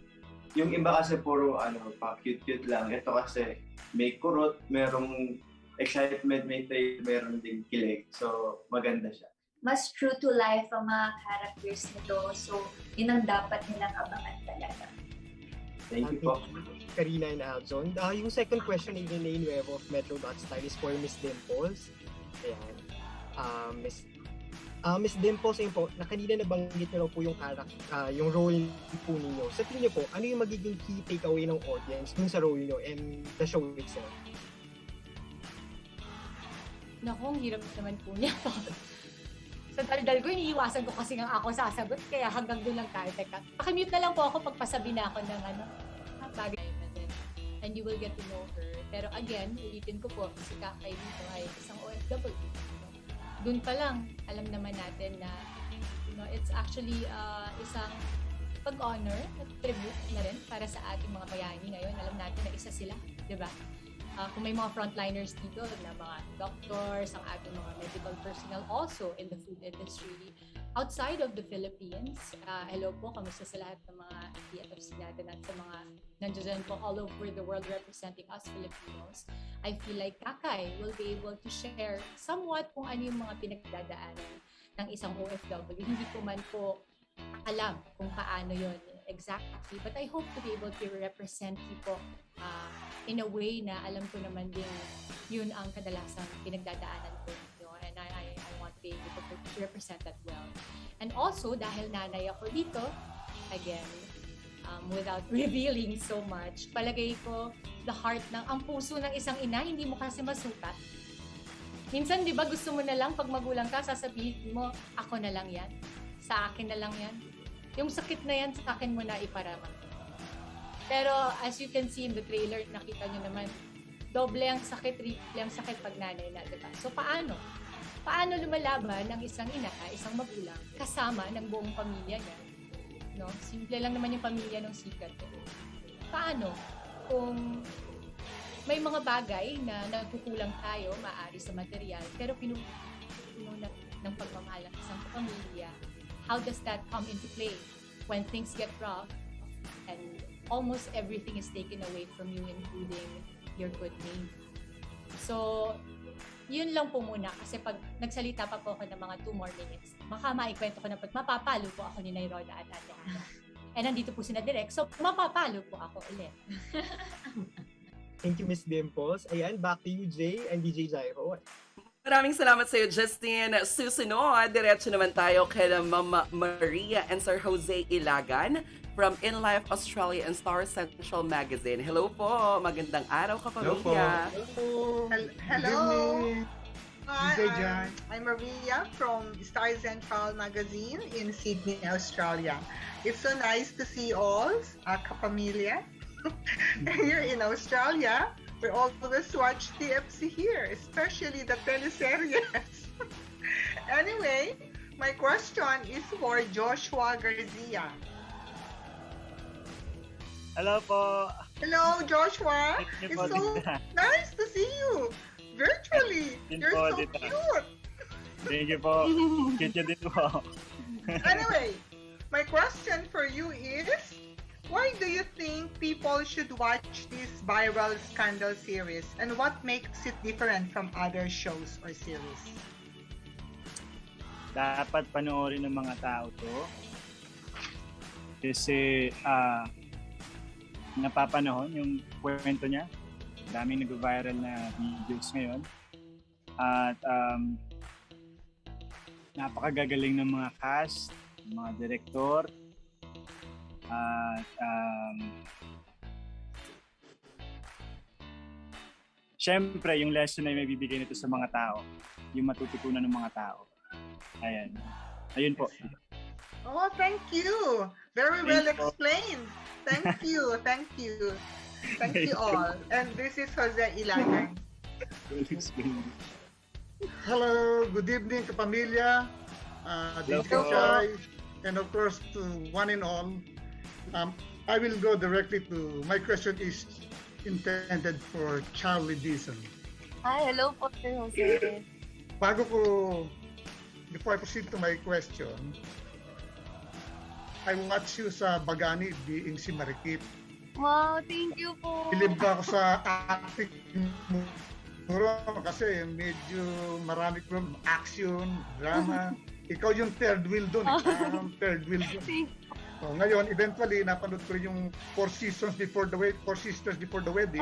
yung iba kasi puro pa cute-cute lang. Ito kasi may kurot, merong excitement, may thrill, meron din kilig. So, maganda siya. Mas true to life ang mga characters nito. So, yun ang dapat nilang abangan talaga. Thank you po. Karina and Aljon. Yung second question ni Renee Nuevo of Metro.style is for Miss Dimples. Ayan. Miss Dimples, yun po, na kanina nabanggit nyo po yung yung role po ninyo. Sa tingin nyo po, ano yung magiging key takeaway ng audience dun sa role nyo and the show itself? Naku, ang hirap naman po niya. Sa daldal ko, iniiwasan ko kasi nga ako sasagot, kaya hanggang doon lang tayo. Teka, pakimute na lang po ako pagpasabi na ako ng bagay. And you will get to know her. Pero again, ulitin ko po, si Kakay dito ay isang OFW. Doon pa lang, alam naman natin na it's actually isang pag-honor at tribute na rin para sa ating mga bayani ngayon. Alam natin na isa sila, di ba? Kung may mga frontliners dito na mga doctors, ang ating mga medical personnel also in the food industry outside of the Philippines. Hello po, kamusta sa lahat ng mga PFC natin at sa mga nandiyan po all over the world representing us Filipinos. I feel like Kakay will be able to share somewhat kung ano yung mga pinagdadaanan ng isang OFW. Hindi ko man po alam kung paano yon exactly, but I hope to be able to represent people in a way na alam ko naman din yun ang kadalasang pinagdadaanan ko, and I want to be able to represent that well. And also, dahil nanay ako dito, again, without revealing so much, palagay ko ang puso ng isang ina, hindi mo kasi masukat. Minsan, di ba, gusto mo na lang pag magulang ka, sasabihin mo, ako na lang yan, sa akin na lang yan. Yung sakit na yan, sa akin mo na iparama. Pero as you can see in the trailer, nakita nyo naman, doble ang sakit, triple ang sakit pag nanay na, diba? So paano? Paano lumalaban ng isang ina, isang magulang, kasama ng buong pamilya niya? No? Simple lang naman yung pamilya ng sikat. Paano? Kung may mga bagay na nagkukulang tayo, maaari sa material, pero pinuno ng pagmamahal ng isang pamilya, how does that come into play when things get rough and almost everything is taken away from you, including your good name? So, yun lang po muna. Kasi pag nagsalita pa po ako ng mga 2 more minutes, baka maikwento ko na mapapalo po ako ni Nairoda at Ate Ana. And nandito po sina Direk, so mapapalo po ako ulit. Thank you, Miss Dimples. Ayan, back to you, Jay and DJ Jairo. Maraming salamat sa iyo, Justin. Susunod, diretso naman tayo kay Mama Maria and Sir Jose Ilagan from In Life Australia and Star Central Magazine. Hello po. Magandang araw, kapamilya. Hello. Hi, I'm Maria from Star Central Magazine in Sydney, Australia. It's so nice to see all, kapamilya. Here in Australia, we always watch TFC here, especially the teleseries. Anyway, my question is for Joshua Garcia. Hello po. Hello, Joshua. It's so nice to see you virtually. You're so cute. Thank you po. Cute din po. Anyway, my question for you is, why do you think people should watch this viral scandal series, and what makes it different from other shows or series? Dapat panoorin ng mga tao to. Kasi napapanahon yung kwento niya. Daming nag-viral na videos ngayon. At napakagagaling ng mga cast, mga direktor. At syempre, yung lesson na may bibigay nito sa mga tao, yung matututunan ng mga tao. Ayan. Ayun po. Oh, thank you. Very well explained. Thank you. Thank you. Thank you all. And this is Jose Ilagan. Hello, good evening kapamilya, DJ Chai, and of course to one and all. I will go directly to, my question is intended for Charlie Dizon. Hi, hello po, Sir Jose. Before I proceed to my question, I watch you sa Bagani being si Marikit. Wow, thank you po. Bilib ba ako sa acting mo? Kasi medyo marami ko action, drama. Ikaw yung third wheel doon. Third wheel doon. So, ngayon, eventually, napanood ko rin yung Four Sisters Before the Wedding.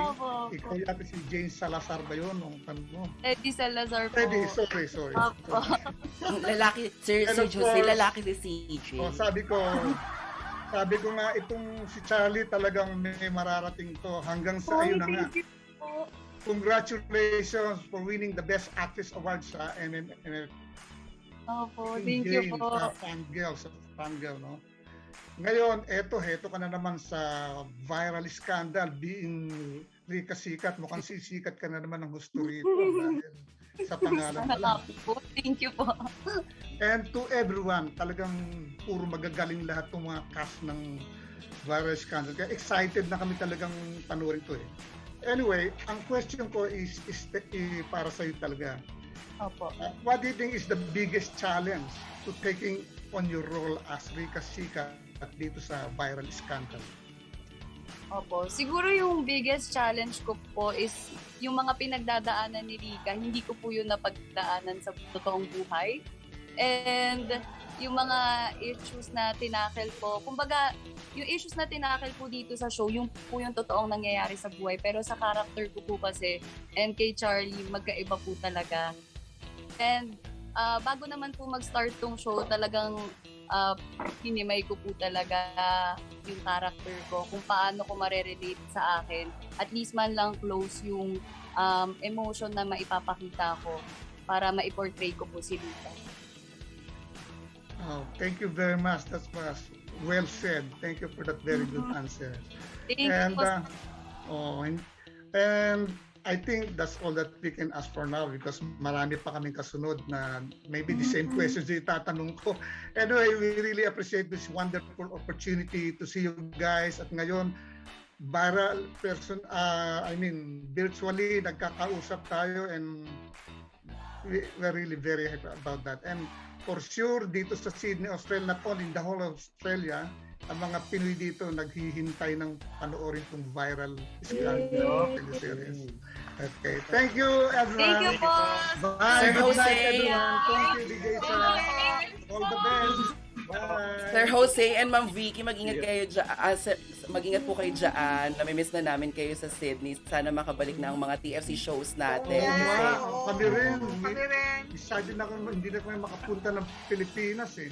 Ikaw yata si Jane Salazar ba yun? Eddie Salazar po. Eddie, sorry. Lalaki, Sir Jose, lalaki si CJ. Sabi ko nga, itong si Charlie talagang may mararating to hanggang sa ayun na nga. Congratulations for winning the Best Actress Award sa MMM. Thank you po. Fangirl, no? Ngayon, eto ka na naman sa viral scandal being Rika Sikat. Mukhang sisikat ka na naman ng gusto rito dahil sa pangalan pa lang. Thank you po. And to everyone, talagang puro magagaling lahat ng mga cast ng viral scandal. Kaya excited na kami talagang panoorin to eh. Anyway, ang question ko is para sa iyo talaga. What do you think is the biggest challenge to taking on your role as Rika Sikat dito sa viral scandal? Siguro yung biggest challenge ko po is yung mga pinagdadaanan ni Rika, hindi ko po yun napagdaanan sa totoong buhay. And yung mga issues na tinakel po, kumbaga, yung issues na tinakel po dito sa show, yung po yung totoong nangyayari sa buhay. Pero sa character ko po kasi, and kay Charlie, magkaiba po talaga. And bago naman po mag-start tong show, talagang hinimay ko po talaga yung character ko, kung paano ko marerelate sa akin. At least man lang close yung emotion na maipapakita ko para maiportray ko po si Rika. Thank you very much. That was well said. Thank you for that very good answer. Thank and, you. And I think that's all that we can ask for now because marami pa kaming kasunod na maybe the same questions yung itatanong ko. Anyway, we really appreciate this wonderful opportunity to see you guys. At ngayon, viral person, virtually nagkakausap tayo and we're really very happy about that. And for sure, dito sa Sydney, Australia, not only in the whole of Australia, ang mga Pinoy dito naghihintay ng panoorin itong viral scandal teleseries. Okay. Thank you, everyone. Thank you po. Bye. Sir Good night, Jose. everyone. Thank you, DJ Chai. All the best. Bye. Sir Jose and Ma'am Vicky, mag-ingat kayo dyan. Mag-ingat po kayo dyan. Namimiss na namin kayo sa Sydney. Sana makabalik na ang mga TFC shows natin. Kami rin. Excited na kami, hindi na kami makapunta ng Pilipinas eh.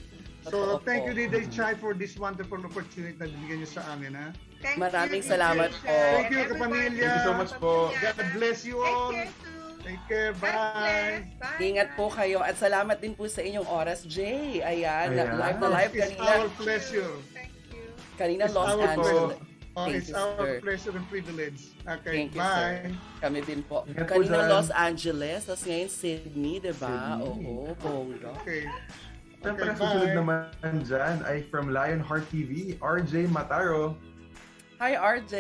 So, thank you, DJ Chai, for this wonderful opportunity na binigyan niyo sa amin, ha? Maraming salamat po. Thank you, kapamilya. Thank you so much po. God bless you all. Take care. Bye. Ingat po kayo at salamat din po sa inyong oras, Jay. Ayan. Live na live kanina. It's our pleasure. Kanina Los Angeles. It's our pleasure and privilege. Okay, Thank you, bye. Sir. Kami din po. Ingat po Kanina dyan. Los Angeles, tapos ngayon Sydney, diba? Oo, bongga. Okay. Siyempre, susunod naman dyan ay from Lionheart TV, RJ Mataro. Hi, RJ!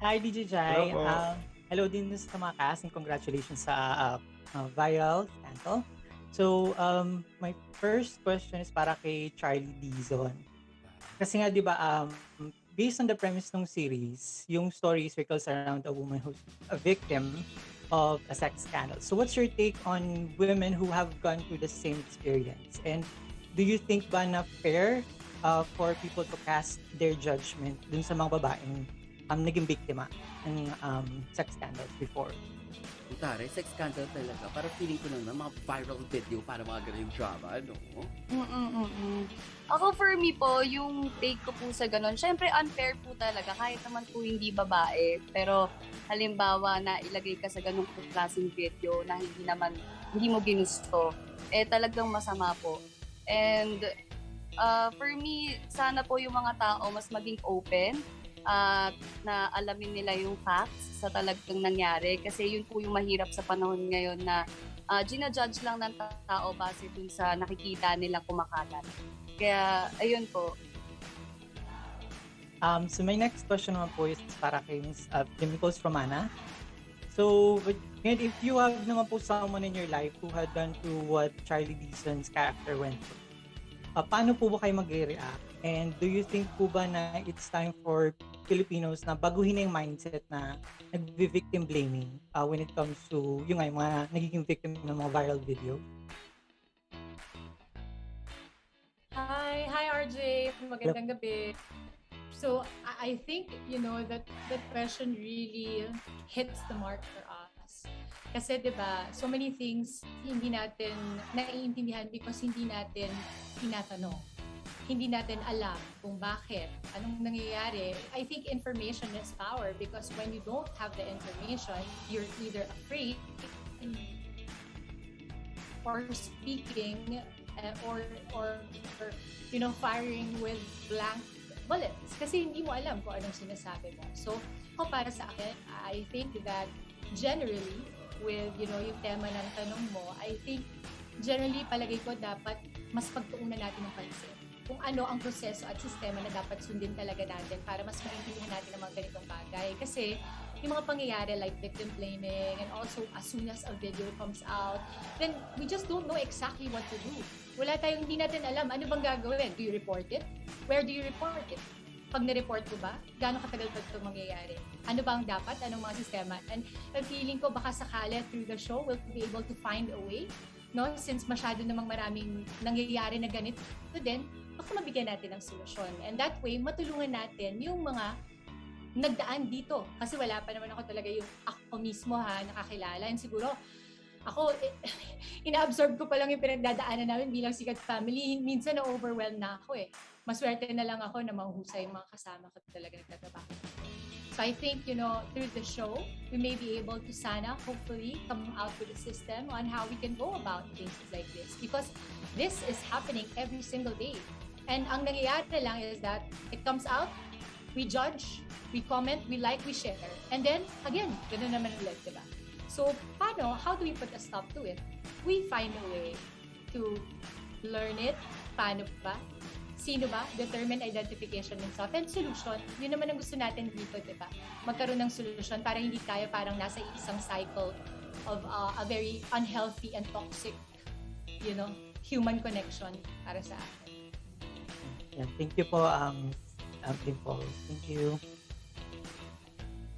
Hi, DJ Jai. Hello po. Hello din sa mga cast and congratulations sa viral scandal. So, my first question is para kay Charlie Dizon. Kasi nga, di ba, based on the premise ng series, yung story circles around a woman who's a victim of a sex scandal. So what's your take on women who have gone through the same experience? And do you think ba na fair for people to cast their judgment dun sa mga babaeng naging biktima ng sex scandals before? Tare, sex scandal talaga. Para feeling ko naman, mga viral video para mga ganun yung drama, no? Ako for me po, yung take ko po sa ganun, syempre unfair po talaga, kahit naman po hindi babae. Pero halimbawa na ilagay ka sa ganung klaseng video na hindi mo ginusto, talagang masama po. And for me, sana po yung mga tao mas maging open na alamin nila yung facts sa talagang nangyari. Kasi yun po yung mahirap sa panahon ngayon na ginajudge lang ng tao base dun sa nakikita nilang kumakalat. Kaya, ayun po. So my next question naman po is para kay Ms. Dimples Romana. So, if you have naman po someone in your life who had gone through what Charlie Dizon's character went through, paano po ba kayo mag-react? And do you think po ba na it's time for Filipinos na baguhin na yung mindset na nag-victim blaming when it comes to yung mga nagiging victim ng mga viral video? Hi RJ, magandang gabi. So I think, that question really hits the mark for us. Kasi 'di ba, so many things hindi natin naiintindihan because hindi natin tinatanong. Hindi natin alam kung bakit, anong nangyayari. I think information is power because when you don't have the information, you're either afraid or speaking or firing with blank bullets kasi hindi mo alam kung anong sinasabi mo. So, para sa akin, I think that generally with, yung tema ng tanong mo, I think generally palagay ko dapat mas pagtuunan natin ng pansin kung ano ang proseso at sistema na dapat sundin talaga natin para mas maintindihan natin ang mga ganitong bagay. Kasi yung mga pangyayari like victim blaming and also as soon as a video comes out, then we just don't know exactly what to do. Hindi natin alam, ano bang gagawin? Do you report it? Where do you report it? Pag na-report ko ba, gaano katagal pa ito mangyayari? Ano ba ang dapat? Anong mga sistema? And feeling ko baka sakali through the show, we'll be able to find a way, no? Since masyado namang maraming nangyayari na ganito din, baka mabigyan natin ng solusyon. And that way, matulungan natin yung mga nagdaan dito. Kasi wala pa naman ako talaga yung ako mismo nakakilala. And siguro, ako, ina-absorb ko pa lang yung pinagdadaanan namin bilang Sikat Family. Minsan na-overwhelm na ako eh. Maswerte na lang ako na mahusay yung mga kasama ko talaga nagtatrabaho. So I think, through the show, we may be able to sana, hopefully, come out with a system on how we can go about things like this. Because this is happening every single day. And ang nangyayari lang is that it comes out, we judge, we comment, we like, we share. And then, again, ganoon naman ulit, diba? So, how do we put a stop to it? We find a way to learn it. Paano ba? Sino ba? Determine identification and stuff. And solution. Yun naman ang gusto natin dito, diba? Magkaroon ng solution para hindi tayo parang nasa isang cycle of a very unhealthy and toxic, human connection para sa atin. Yeah, thank you po, Dimples. Thank you.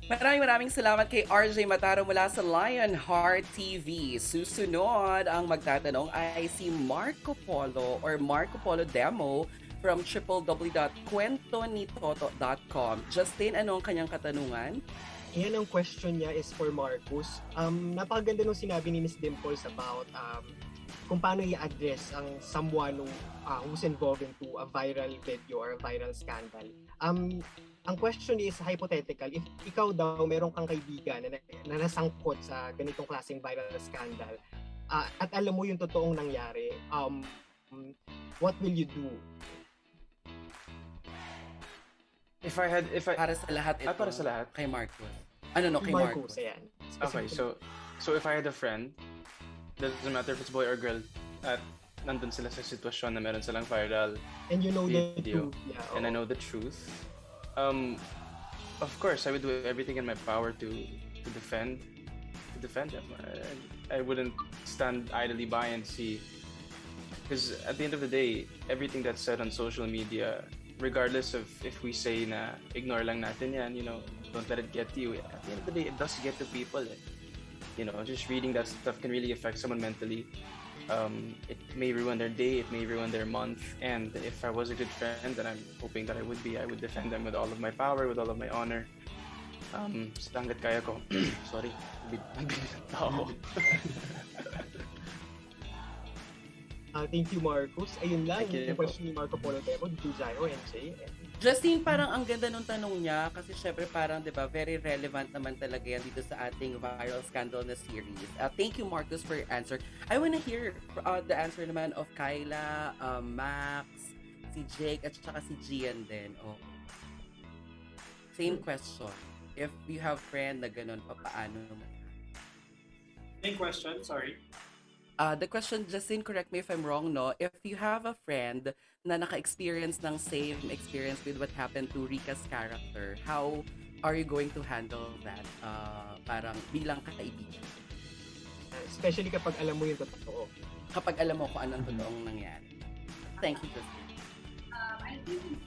Maraming salamat kay RJ Mataro mula sa Lionheart TV. Susunod ang magtatanong ay si Marco Polo or Marco Polo Demo from www.kwentonitoto.com. Justin, ano ang kanyang katanungan? Yan ang question niya is for Markus. Napakaganda nung sinabi ni Miss Dimples about kung paano i-address ang someone who's involved into a viral video or a viral scandal. Ang question is hypothetical. If ikaw daw meron kang kaibigan na nasangkot sa ganitong klaseng viral scandal at alam mo yung totoong nangyari, what will you do? Para sa lahat ito. Para sa lahat? Kay Markus. Kay Markus. Ayan. Okay, so if I had a friend, doesn't matter if it's boy or girl, at nandun sila sa sitwasyon na meron silang viral and you know video, the truth. Yeah, and I know the truth. Of course, I would do everything in my power to defend them. I wouldn't stand idly by and see, because at the end of the day, everything that's said on social media, regardless of if we say na ignore lang natin yan, don't let it get to you. At the end of the day, it does get to people. Just reading that stuff can really affect someone mentally. It may ruin their day, it may ruin their month, and if I was a good friend, and I'm hoping that I would defend them with all of my power, with all of my honor. Sa hanggat kaya ko. Sorry, tao. Thank you, Markus. Ayun lang, yung question ni Marco Polo Demo, Dizayo, NJ. Justine, parang ang ganda nung tanong niya kasi syempre parang, di ba, very relevant naman talaga yan dito sa ating viral scandal na series. Thank you, Markus, for your answer. I wanna hear the answer naman of Kyla, Max, si Jake, at saka si Gian din. same question. If you have friend na ganun, paano mo? Same question, sorry. The question, Justin, correct me if I'm wrong, no? If you have a friend na naka-experience ng same experience with what happened to Rika's character, how are you going to handle that? Parang bilang kaibigan. Especially kapag alam mo yung totoo. Kapag alam mo kung anong totoong nangyari. Thank you, Justin. I think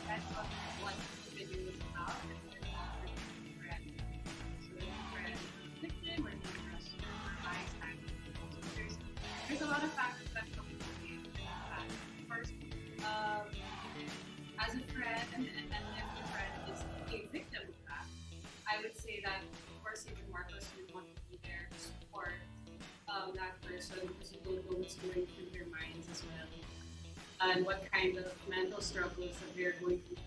that's what the video is about. Victim or dangerous or bystander. There's a lot of factors that come into play. First, as a friend, and if your friend is a victim of that, I would say that, of course, even Markus would want to be there to support that person because you don't know what's going through their minds as well, and what kind of mental struggles that they're going through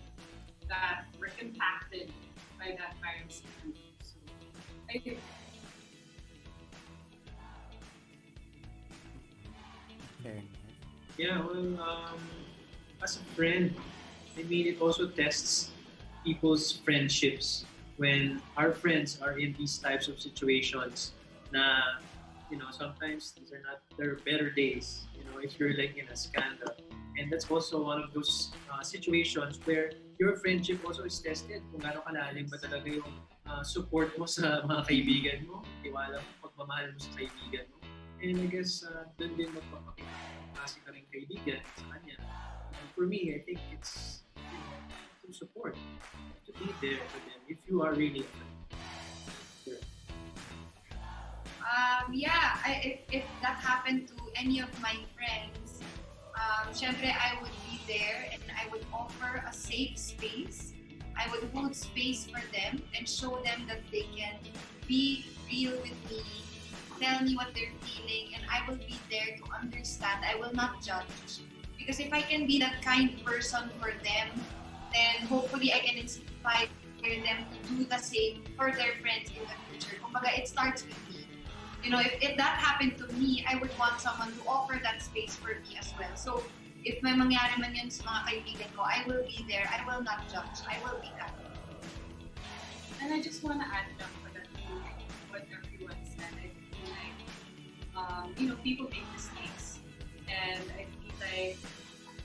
that were impacted by that violence. So, I think. Yeah, well, as a friend, I mean, it also tests people's friendships when our friends are in these types of situations. Na, sometimes these are not their better days. If you're like in a scandal, and that's also one of those situations where your friendship also is tested. Kung gaano kalalim ba talaga yung support mo sa mga kaibigan mo, tiwala mo, pagmamahal mo sa kaibigan mo. And I guess doon din magpapakita ka rin kaibigan sa kanya. For me, I think it's to support, to be there for them if you are really a friend. If that happened to any of my friends, syempre I would be there and I would offer a safe space. I would hold space for them and show them that they can be real with me, tell me what they're feeling, and I will be there to understand. I will not judge. Because if I can be that kind person for them, then hopefully I can inspire them to do the same for their friends in the future. Kumbaga, it starts with me. If that happened to me, I would want someone to offer that space for me as well. So, if may mangyari man yun sa mga kaibigan ko, I will be there. I will not judge. I will be kind. And I just want to add up for that, what everyone said. I feel like, people make mistakes. And I feel like,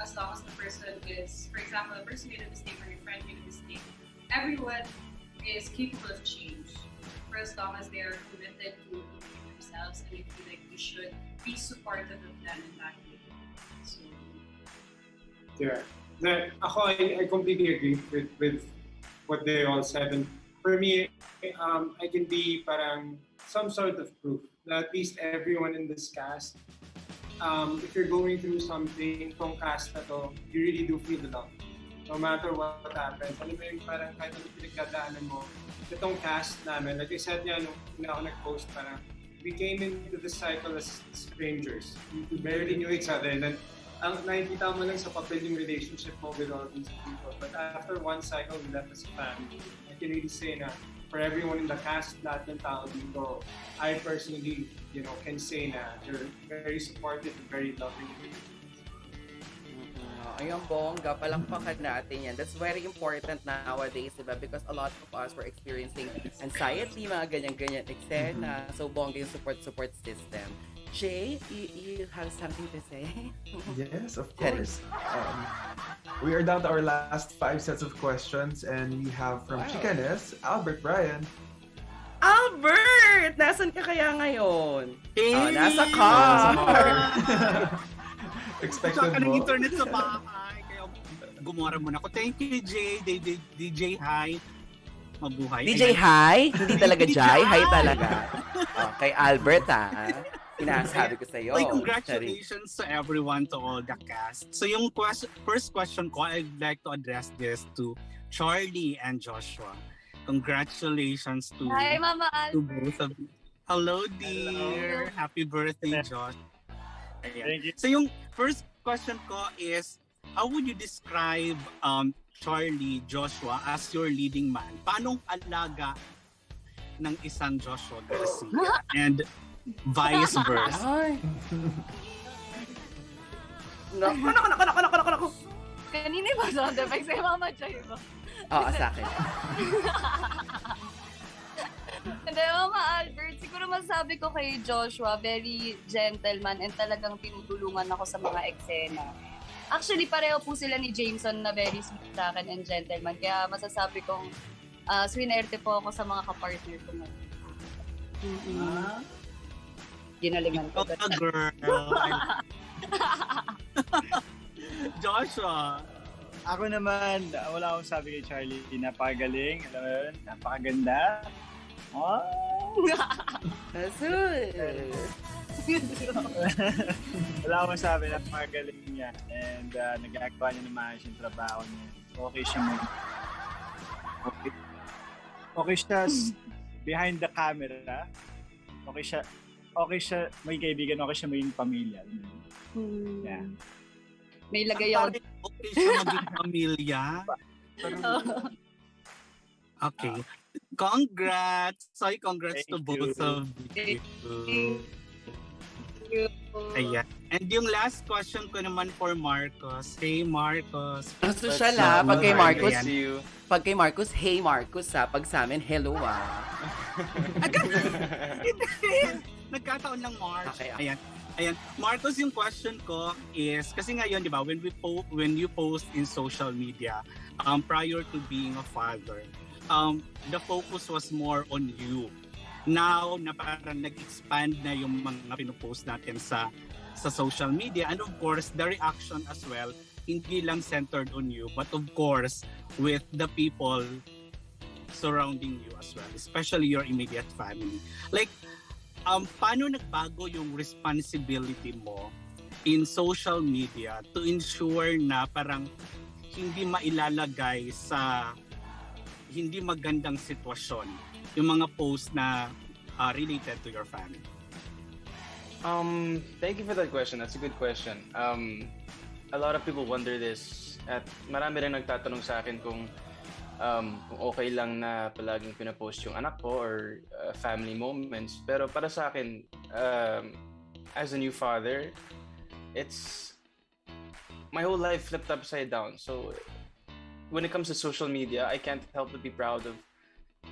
as long as the person is, for example, a person made a mistake or your friend made a mistake, everyone is capable of change. For as long as they are committed to themselves, and I feel like we should be supportive of them in that way. So, yeah, I completely agree with what they all said, and for me, I can be parang some sort of proof that at least everyone in this cast, if you're going through something, tong cast na to, you really do feel the love. No matter what happens. Alam mo yung parang kahit ano pinagdadaanan mo, itong cast namin, like I said niya, nung ako nag-post, parang we came into the cycle as strangers. We barely knew each other, and then ang nakikita mo lang sa papel yung relationship mo with all these people. But after one cycle, we left as a family. I can really say na for everyone in the cast, lahat ng tao dito, I personally, can say na they're very supportive and very loving individuals. Ayun, bongga, palakpakan natin yan. That's very important nowadays, diba? Because a lot of us were experiencing anxiety, mga ganyan-ganyan eksena. So, bongga yung support system. Jay, you have something to say? Yes, of course. We are down to our last 5 sets of questions, and we have from Chicanes, Albert Bryan. Albert! Nasaan ka kaya ngayon? Hey! Nasa car! Expected mo. mo. Internet sa bahay. Kaya gumora muna ako. Thank you, Jay. DJ Hi. Mabuhay. DJ Hi? Hindi talaga Jai? Hi talaga. Kay Albert, Inasabi ko sa'yo. Like, congratulations to everyone, to all the cast. So yung first question ko, I'd like to address this to Charlie and Joshua. Congratulations to, Hi, Mama to both of you. Hello, dear. Hello. Happy birthday, Josh. Ayan. So yung first question ko is, how would you describe Charlie, Joshua as your leading man? Paanong alaga ng isang Joshua Garcia? And vice versa. Naku. Kanina ba sound effects? Kay Mama Joy ba? Oo, sa akin. Hindi, Mama Albert, siguro masasabi ko kay Joshua, very gentleman and talagang tinutulungan ako sa mga eksena. Actually, pareho po sila ni Jameson na very sweet sa akin and gentleman. Kaya masasabi kong swinerte po ako sa mga kapartner ko ngayon. Ginalingan ko. Oh, girl. Joshua. Ako naman, wala akong sabi kay Charlie. Napakagaling, alam mo yun, napakaganda. Oh! Wala akong sabi, napakagaling niya. And nag-aagawa niya ng maayos yung trabaho niya. Okay siya okay siya behind the camera. Okay siya may kaibigan, okay siya maging pamilya. Yeah. May lagay ako. Okay siya maging pamilya. Okay. Congrats! Congrats to both of you. Ayan. And yung last question ko naman for Marcus. Hey, Marcus. Social pag kay Marcus, hey Marcus pag sa amin, hello Nagkataon lang, March. Okay. Ayan. Marcus, yung question ko is, kasi ngayon, di ba, when you post in social media, prior to being a father, the focus was more on you. Now, na parang nag-expand na yung mga pinupost natin sa social media. And of course, the reaction as well, hindi lang centered on you, but of course, with the people surrounding you as well, especially your immediate family. Like, paano nagbago yung responsibility mo in social media to ensure na parang hindi mailalagay sa hindi magandang sitwasyon yung mga posts na related to your family? Thank you for that question. That's a good question. A lot of people wonder this at marami rin nagtatanong sa akin kung okay lang na palaging pinapost yung anak ko or family moments. Pero para sa akin, as a new father, it's my whole life flipped upside down. So when it comes to social media, I can't help but be proud of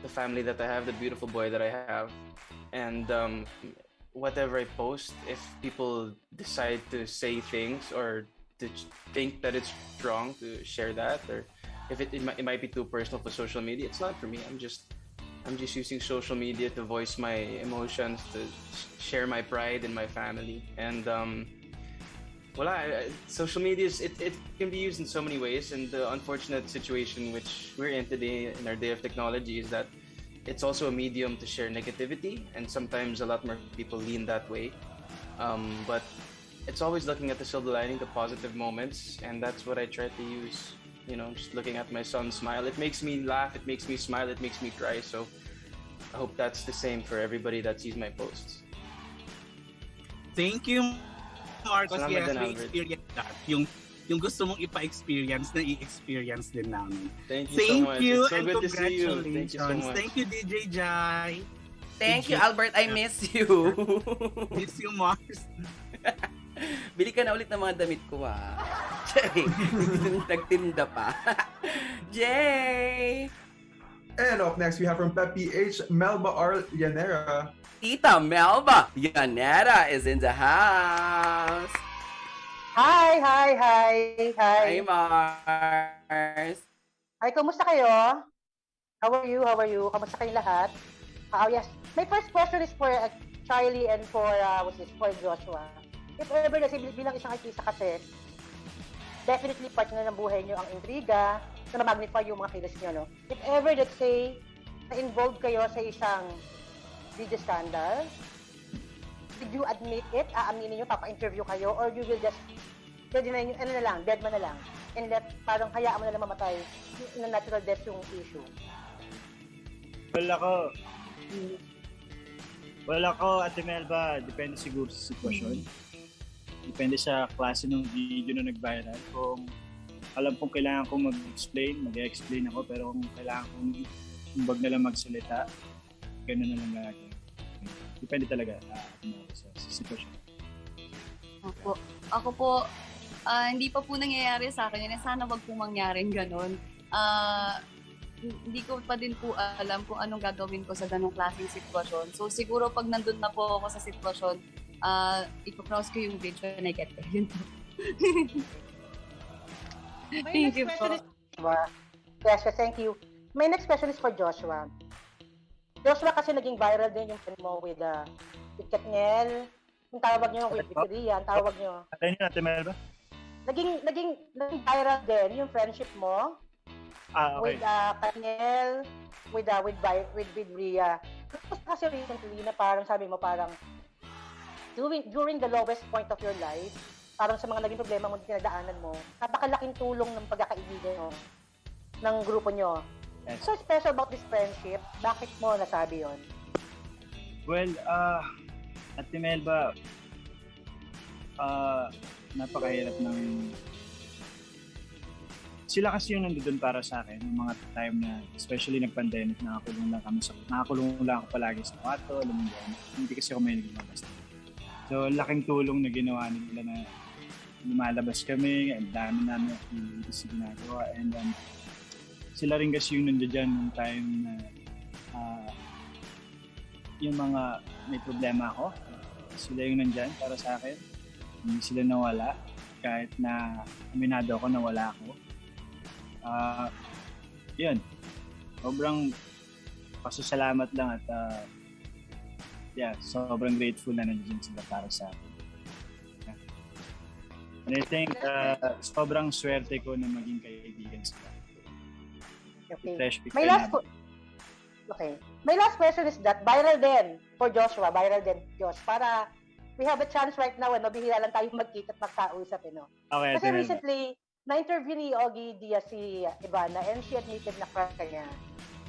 the family that I have, the beautiful boy that I have. And whatever I post, if people decide to say things or to think that it's wrong to share that, or if it might be too personal for social media, it's not for me. I'm just using social media to voice my emotions, to share my pride in my family. And social media it can be used in so many ways, and the unfortunate situation which we're in today in our day of technology is that it's also a medium to share negativity, and sometimes a lot more people lean that way. But it's always looking at the silver lining, the positive moments, and that's what I try to use. You know, just looking at my son smile, it makes me laugh, it makes me smile, it makes me cry. So I hope that's the same for everybody that sees my posts. Thank you, Marcos. Salamat Yes, din, we Albert. experience that. Yung gusto mong ipa-experience na i-experience din namin. Thank you so much. You It's so and good to see you. congratulations. Thank you so much. Thank you, DJ Jai. Thank you, Albert. I miss you. Miss you, Mars. Bili ka na ulit ng mga damit ko, Jay, nagtinda pa. Jay! And up next, we have from Pepe H, Melba R. Llanera. Tita Melba Llanera is in the house. Hi! Hi, Mars. Hi, kumusta kayo? How are you? Kamusta kayong lahat? Yes. My first question is for Charlie and for Joshua. If ever, bilang isang artista kasi, definitely part na ng buhay nyo ang intriga, na magnify yung mga kilos nyo, no? If ever, let's say, na-involved kayo sa isang video scandal, did you admit it? Aaminin nyo, papa-interview kayo, or you will just, dead man na lang, and let, parang hayaan mo na lang mamatay, na natural death yung issue? Wala ko, Ate Melba, depende siguro sa sitwasyon. Depende sa klase ng video na nag-viral. Kung alam kong kailangan kong mag-explain ako, pero kung kailangan kong humbag na lang magsalita, gano'n na lang lagi. Depende talaga sa sitwasyon. Ako po, hindi pa po nangyayari sa akin yun. Sana wag po mangyaring ganun. Hindi ko pa din po alam kung anong gagawin ko sa ganung klaseng sitwasyon. So siguro pag nandun na po ako sa sitwasyon, ipo-cross ko yung video and I get there. Yun po. Thank you po. Yes, thank you. My next question is for Joshua. Joshua, kasi naging viral din yung friend mo with Katniel. Yung tawag nyo with Ria, ang tawag nyo. Ano yun, Ate Mel ba? Naging viral din yung friendship mo. Okay. With Katniel, with Ria. Tapos kasi recently na parang sabi mo parang during the lowest point of your life, parang sa mga naging problema mo pinagdaanan mo, napakalaking tulong ng pagkakaibigan mo ng grupo nyo. Yes. So special about this friendship, bakit mo nasabi yon? Well, Ate Mel ba, napakahirap ng sila kasi yung nandoon para sa akin yung mga time na especially nag-pandemic, nakakulong lang ako palagi sa kwarto, alam mo yun, hindi kasi ako may lumabas. So laking tulong na ginawa nila na lumalabas kami, ang dami namin activities na ginagawa, and sila rin kasi yung nandiyan yung time na yung mga may problema ako, sila yung nandiyan para sa akin, hindi sila nawala kahit na aminado ako na wala ako. Yun, sobrang pasasalamat lang at sobrang grateful na nandiyan sila para sa akin. And I think sobrang swerte ko na maging kaibigan sila. Okay. My last question is that viral din for Joshua, Josh, para we have a chance right now, mabihira lang tayo magkita at magkausap, no? Okay, kasi recently, na-interview ni Ogie Diaz si Ivana and she admitted na crush ka niya.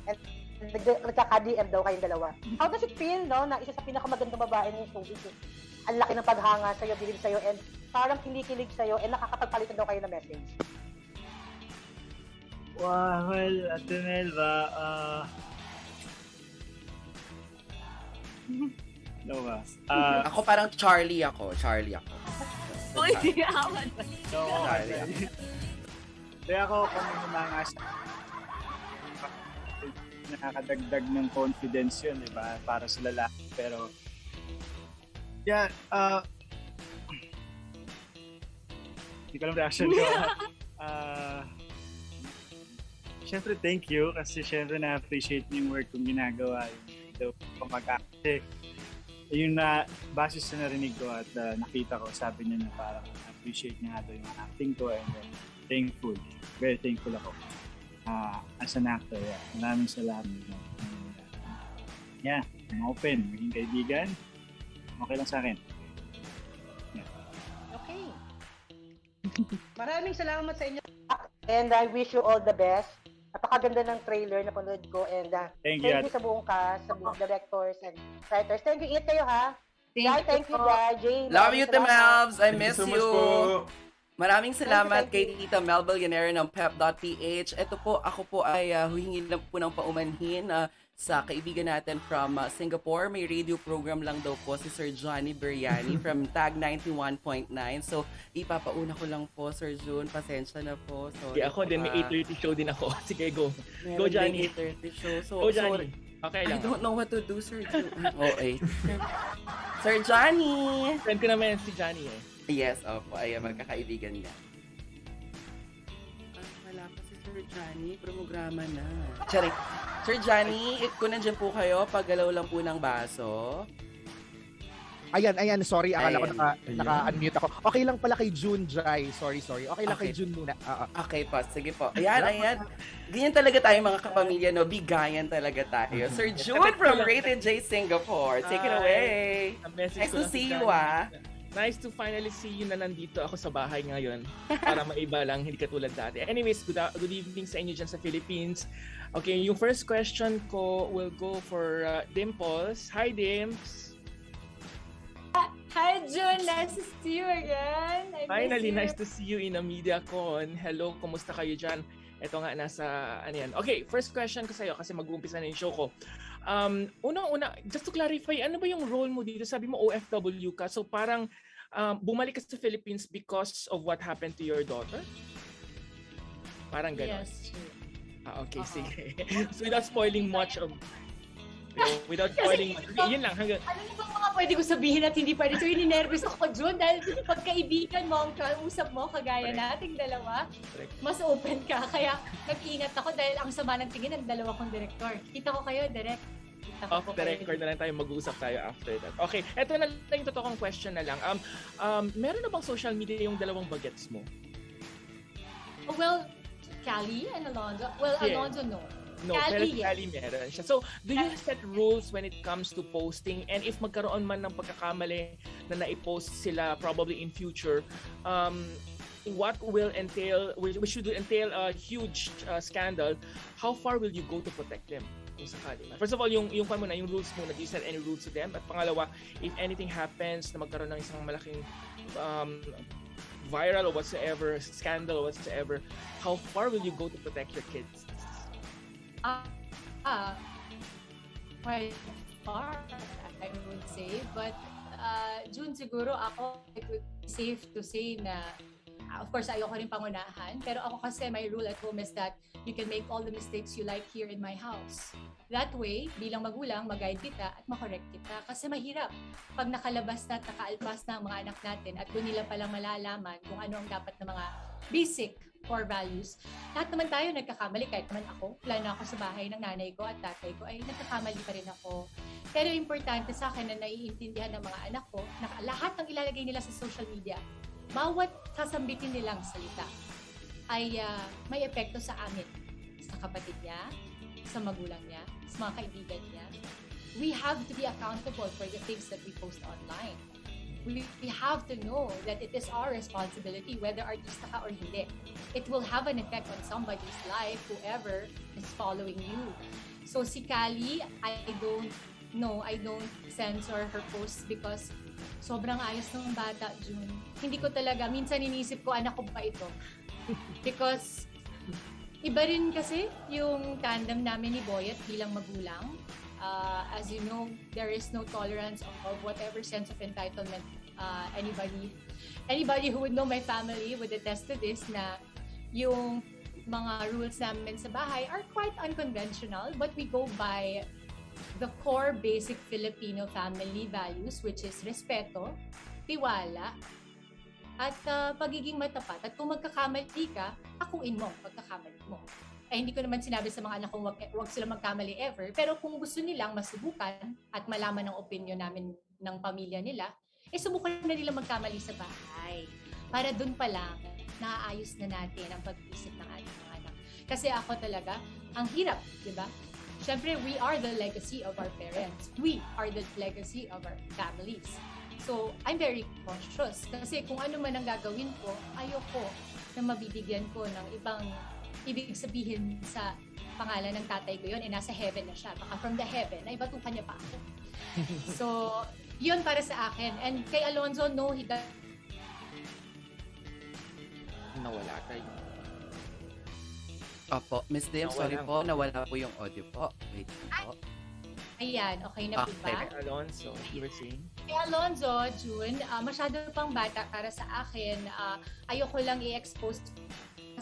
And nagkaka-DM daw kayong dalawa. How does it feel, no, na isa sa pinakamagandang babae ng showbiz, ang laki ng paghanga sa'yo, bilib sa'yo, and parang kinikilig sa'yo, and nakakapagpalitan daw kayo ng message? Wow, well, Ate Mel ba, no ba? Ako parang Charlie ako. Uy, awan. Kaya ako kung mga nakakadagdag ng confidence yun, di ba? Para sa lalaki. Pero, hindi ko alam reaction ko. Siyempre, thank you. Kasi siyempre na-appreciate niyo yung work kong ginagawa. Yung pamag-acting. Yung na base sa narinig ko at nakita ko, sabi niya na parang appreciate niya nga yung acting ko, and thankful, very thankful ako as an actor. Maraming salamat. I'm open, maging kaibigan, okay lang sa akin. Okay. Maraming salamat sa inyo, and I wish you all the best. Napakaganda ng trailer na panood ko, and thank you sa buong cast, sa buong directors and writers. Thank you, ingat kayo ha. Thank you, Jay. Love you, Melbs. I miss so you. Maraming salamat Thank you. kay Tita Mel Balganero ng pep.ph. Ito po, ako po ay huhingi lang po ng paumanhin sa kaibigan natin from Singapore. May radio program lang daw po si Sir Johnny Beriani from Tag 91.9. So, ipapauna ko lang po, Sir June. Pasensya na po. Sorry, ako din, may 8:30 show din ako. Sige, go. Meron Go, Johnny. 8:30 show. So, go, Johnny. Okay lang. I don't know what to do, Sir June. Sir Johnny! Friend ko naman si Johnny eh. Yes, opo. Ay, magkakaibigan niya. Wala pa si Sir Johnny. Programa na. Charing. Sir Johnny, kung nandiyan po kayo, paggalaw lang po ng baso. Ayan, sorry, akala ko naka-unmute ako. Okay lang pala kay June, Jai. Sorry. Okay lang kay June muna. Okay po, sige po. Ayan. Ganyan talaga tayo mga kapamilya, no? Bigayan talaga tayo. Sir June from Rated J Singapore. Take it away. Nice to see you, Nice to finally see you na nandito ako sa bahay ngayon. Para maiba lang, hindi katulad dati. Anyways, good evening sa inyo dyan sa Philippines. Okay, yung first question ko will go for Dimples. Hi, Dimps. Hi, June. Nice to see you again. Finally, nice to see you in a media con. Hello, kumusta kayo dyan? Ito nga, nasa, ano yan. Okay, first question ko sa'yo kasi mag-uumpisa na yung show ko. Unang-una, just to clarify, ano ba yung role mo dito? Sabi mo OFW ka, so parang bumalik ka sa Philippines because of what happened to your daughter? Parang ganon. Yes, true. Okay, sige. So without spoiling much of... without spoiling much. Yun lang, hanggang... Ano na bang mga pwede ko sabihin at hindi pwede? So, nervous ako, Jun, dahil pagkaibigan mo, ang kausap mo, kagaya nating dalawa, mas open ka. Kaya nag-iingat ako dahil ang sama ng tingin ng dalawa kong director. Kita ko kayo, direct. Off the record na lang tayo, mag-uusap tayo after that. Okay, eto na lang yung totoong question na lang. Meron na bang social media yung dalawang bagets mo? Oh, well, Callie and Alonzo. Well, Yeah. Alonzo, no. No, pero Callie, si Callie meron siya. So, do you set rules when it comes to posting? And if magkaroon man ng pagkakamali na naipost sila probably in future, what will entail, which should entail a huge scandal, how far will you go to protect them? Kung sakali man. First of all, yung rules muna, do you set any rules to them? At pangalawa, if anything happens na magkaroon ng isang malaking viral or whatsoever, scandal or whatsoever, how far will you go to protect your kids? Quite far, I would say. But, June, siguro ako, it would be safe to say na, of course, ayoko rin pangunahan. Pero ako kasi, my rule at home is that you can make all the mistakes you like here in my house. That way, bilang magulang, mag-guide kita at makorek kita. Kasi mahirap pag nakalabas na at nakaalpas na ang mga anak natin at doon nila palang malalaman kung ano ang dapat na mga basic core values. Lahat naman tayo nagkakamali, kahit naman ako. Wala na ako sa bahay ng nanay ko at tatay ko, ay nagkakamali pa rin ako. Pero importante sa akin na naiintindihan ng mga anak ko na lahat ng ilalagay nila sa social media, bawat sasambitin nilang salita ay may epekto sa amin, sa kapatid niya, sa magulang niya, sa mga kaibigan niya. We have to be accountable for the things that we post online. We have to know that it is our responsibility whether artista ka or hindi. It will have an effect on somebody's life, whoever is following you. So si Callie, I don't censor her posts because sobrang ayos ng bata, June. Hindi ko talaga, minsan inisip ko, anak ko ba ito? Because iba rin kasi yung tandem namin ni Boyet bilang magulang. As you know, there is no tolerance of whatever sense of entitlement anybody who would know my family would attest to this na yung mga rules namin sa bahay are quite unconventional, but we go by the core basic Filipino family values, which is respeto, tiwala, at pagiging matapat. At kung magkakamali ka, akuin mo pagkakamali mo. Hindi ko naman sinabi sa mga anak kong wag sila magkamali ever, pero kung gusto nilang masubukan at malaman ang opinion namin ng pamilya nila, subukan na nila magkamali sa bahay. Para dun pa lang, naaayos na natin ang pag-isip ng ating mga anak. Kasi ako talaga, ang hirap, di ba? Siyempre, we are the legacy of our parents. We are the legacy of our families. So, I'm very cautious. Kasi kung ano man ang gagawin ko, ayoko na mabibigyan ko ng ibang ibig sabihin sa pangalan ng tatay ko yun, nasa heaven na siya. Baka from the heaven, ay batukan niya pa ako. So, yun para sa akin. And kay Alonzo, no, he does. Nawala tayo. Opo, Miss Dim, sorry po, nawala po yung audio po. Wait po. Ayan, okay na po ba? Kay Alonzo, you were saying? Kay Alonzo, June, masyado pang bata para sa akin. Ayoko lang i-expose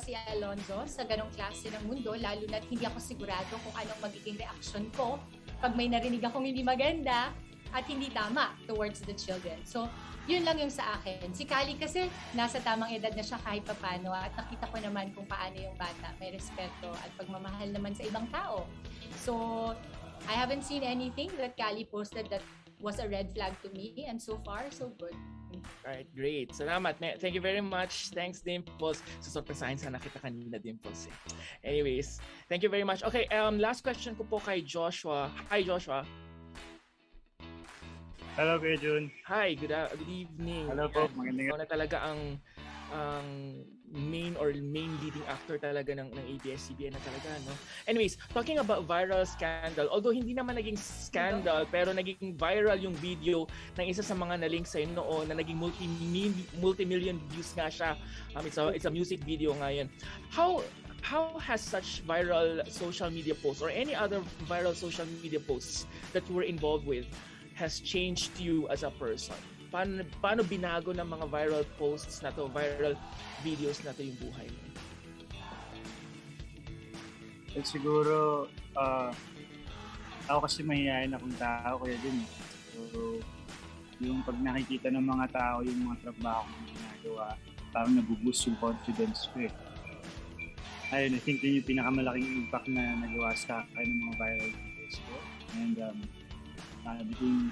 si Alonzo sa ganong klase ng mundo, lalo na't hindi ako sigurado kung anong magiging reaction ko pag may narinig akong hindi maganda at hindi tama towards the children. So, yun lang yung sa akin. Si Callie kasi nasa tamang edad na siya kahit papano at nakita ko naman kung paano yung bata may respeto at pagmamahal naman sa ibang tao. So, I haven't seen anything that Callie posted that was a red flag to me, and so far, so good. Alright, great. Salamat. Thank you very much. Thanks, Dimples. Susurpresahin sana kita kanina, Dimples. Anyways, thank you very much. Okay, last question ko po kay Joshua. Hi, Joshua. Hello, Kuya Jun. Hi, good evening. Hello po, magandang na talaga ang main leading actor talaga ng ABS-CBN na talaga, no? Anyways, talking about viral scandal, although hindi naman naging scandal, pero naging viral yung video ng isa sa mga na-link sa'yo noon na naging multi-million views nga siya. It's a music video ngayon. How has such viral social media posts or any other viral social media posts that you were involved with has changed you as a person? paano binago ng mga viral posts na to, viral videos na to yung buhay mo? Well, siguro, ako kasi mahihayin akong tao, kaya din. So, yung pag nakikita ng mga tao, yung mga trabaho kong ginagawa, parang nabuboost yung confidence ko eh. Ayun, I think yun yung pinakamalaking impact na nagawa sa akin ng mga viral videos ko. And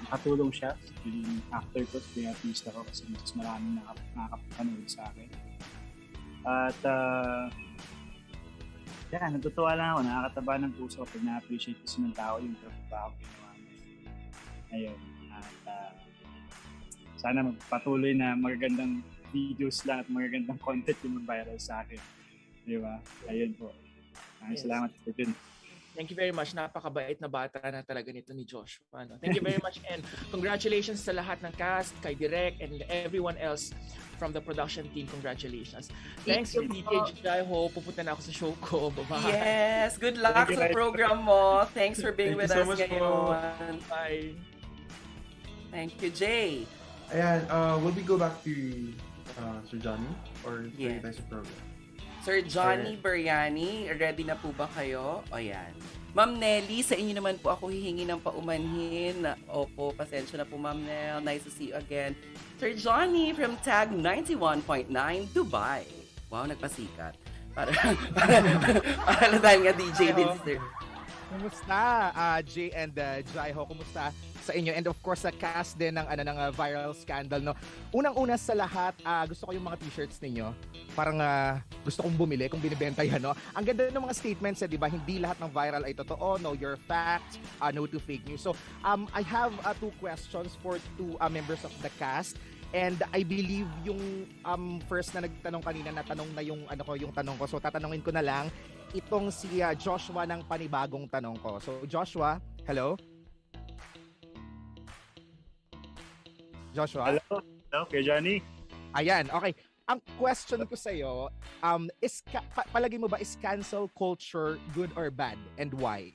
nakatulong siya sa yung actor ko, sa yung artista ko kasi mas maraming nakakapanood sa akin. At natutuwa lang ako, nakakataba ng puso pag na-appreciate kasi ng tao yung trabaho ginawa mo. Ayun. At sana magpatuloy na magagandang videos lang at magagandang content yung mag-viral sa akin. Di ba? Ayun po. Salamat po din. Thank you very much. Napakabait na bata na talaga nito ni Joshua. No? Thank you very much and congratulations sa lahat ng cast, kay Direk, and everyone else from the production team. Congratulations. Thanks to DJ Jaiho. Pupunta na ako sa show ko. Bye-bye. Yes. Good luck sa program mo. Thanks for being with us ngayon. Bye. Thank you, Jay. Ayan, will we go back to Sir Johnny? Or yes. Tayo sa program? Sir Johnny Biryani, ready na po ba kayo? O yan. Ma'am Nelly, sa inyo naman po ako hihingi ng paumanhin. Opo, pasensya na po Ma'am Nell. Nice to see you again. Sir Johnny from Tag 91.9 Dubai. Wow, nagpasikat. Para dahil nga DJ din si Sir. Kumusta, Jay and Jaiho? Kumusta sa inyo? And of course, sa cast din ng viral scandal, no? Unang-una sa lahat, gusto ko yung mga t-shirts ninyo. Parang gusto kong bumili kung binibenta yan, no? Ang ganda ng mga statements, di ba? Hindi lahat ng viral ay totoo. Know your facts, no to fake news. So, I have two questions for two members of the cast. And I believe yung first na nagtanong kanina na tanong na yung yung tanong ko. So tatanungin ko na lang itong si Joshua ng panibagong tanong ko. So Joshua, hello? Joshua? Hello? Hello, kay Johnny? Ayan, okay. Ang question ko sa'yo, palagi mo ba is cancel culture good or bad? And why?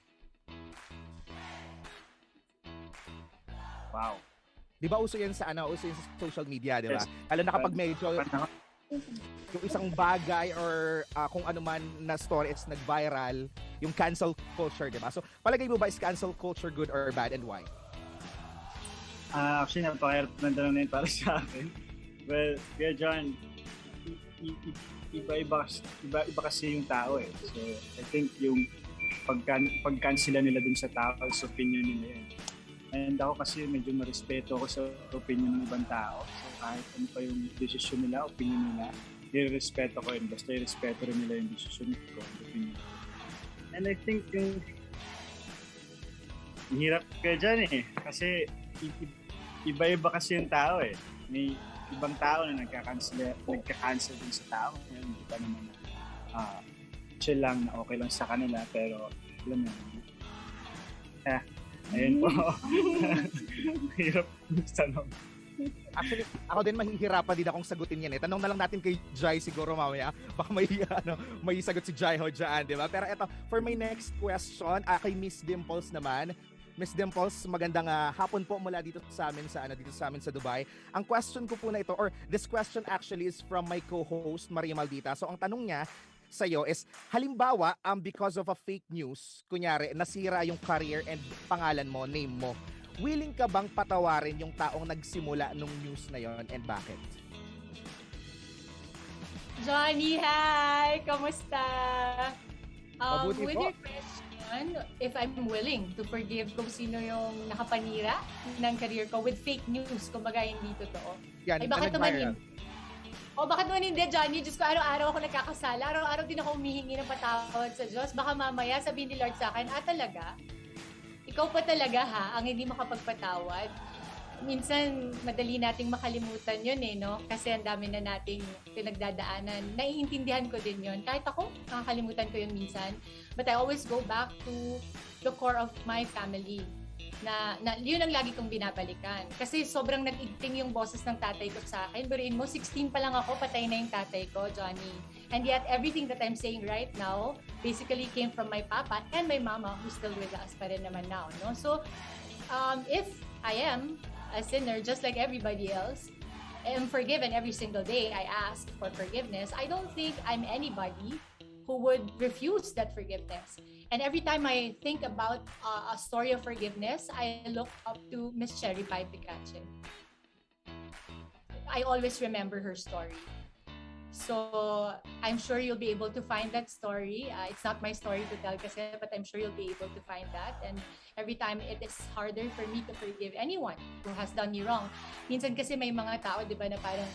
Wow. Di ba uso yan sa uso yan sa social media, di ba? Yes. Lalo na kapag medyo yung isang bagay or kung ano man na story is nag-viral, yung cancel culture, di ba? So, palagay mo ba is cancel culture good or bad and why? Actually, napakahirap ng tanong na yun para sa akin. Well, kaya John, iba kasi yung tao eh. So, I think yung pag-cancela nila dun sa tao, sa opinion nila yun. And ako kasi medyo marespeto ako sa opinion ng ibang tao. So kahit ano pa yung desisyon nila, opinion nila, i-respeto ko yun. Basta i-respeto rin nila yung desisyon ko, opinion. And I think yung hirap kaya dyan eh. Kasi iba-iba kasi yung tao eh. May ibang tao na nagka-cancel din sa tao. Hindi pa naman chill lang na okay lang sa kanila. Pero alam mo ayun po. Hirap tanong. Actually, ako din mahihirapan din akong sagutin yan eh. Tanong na lang natin kay Jai siguro mamaya. Baka may sagot si Jai ho dyan, di ba? Pero eto, for my next question, kay Miss Dimples naman. Miss Dimples, magandang hapon po mula dito sa amin sa Dubai. Ang question ko po na ito, or this question actually is from my co-host Maria Maldita. So ang tanong niya sa'yo is, halimbawa, because of a fake news, kunyari, nasira yung career and pangalan mo, name mo, willing ka bang patawarin yung taong nagsimula nung news na yon and bakit? Johnny, hi! Kamusta? Mabuti with po. your question, if I'm willing to forgive kung sino yung nakapanira ng career ko with fake news, kumbaga hindi totoo. Yan, ay bakit naman hindi? Bakit naman hindi, Johnny? Diyos ko, araw-araw ako nagkakasala. Araw-araw din ako humihingi ng patawad sa Diyos. Baka mamaya sabihin ni Lord sa akin, talaga? Ikaw pa talaga ang hindi makapagpatawad. Minsan, madali nating makalimutan yun no? Kasi ang dami na nating pinagdadaanan. Naiintindihan ko din yun. Kahit ako, nakakalimutan ko yun minsan. But I always go back to the core of my family. Na yun ang lagi kong binabalikan. Kasi sobrang nag-igting yung boses ng tatay ko sa akin. Buriin mo, 16 pa lang ako, patay na yung tatay ko, Johnny. And yet, everything that I'm saying right now basically came from my papa and my mama who's still with us pa rin naman now. No? So, if I am a sinner just like everybody else. I'm forgiven every single day. I ask for forgiveness. I don't think I'm anybody who would refuse that forgiveness. And every time I think about a story of forgiveness, I look up to Miss Cherry Pie Picache. I always remember her story. So I'm sure you'll be able to find that story. It's not my story to tell kasi, but I'm sure you'll be able to find that. And every time it is harder for me to forgive anyone who has done me wrong. Minsan kasi may mga tao, di ba, na parang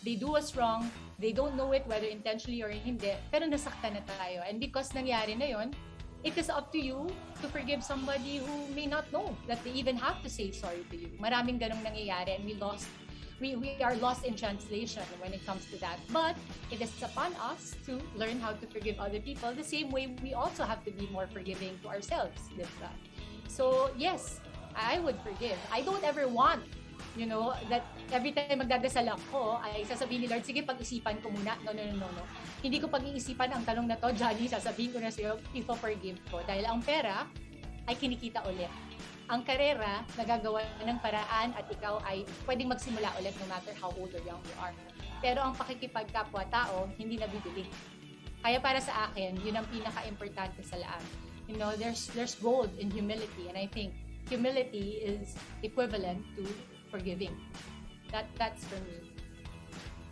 they do us wrong, they don't know it whether intentionally or hindi, pero nasaktan na tayo. And because nangyari na yon, it is up to you to forgive somebody who may not know that they even have to say sorry to you. Maraming ganong nangyayari and we are lost in translation when it comes to that. But it is upon us to learn how to forgive other people the same way we also have to be more forgiving to ourselves. Diba? So yes, I would forgive. I don't ever want, that every time magdadasal ako, ay sasabihin ni Lord, sige, pag-isipan ko muna. No. Hindi ko pag-iisipan ang tanong na to, Johnny, sasabihin ko na sa'yo, forgive ko. Dahil ang pera ay kinikita ulit. Ang karera, nagagawa ng paraan at ikaw ay pwedeng magsimula ulit no matter how old or young you are. Pero ang pakikipagkapwa-tao, hindi nabibili. Kaya para sa akin, yun ang pinaka-importante sa lahat. There's gold in humility, and I think humility is equivalent to forgiving. That's for me.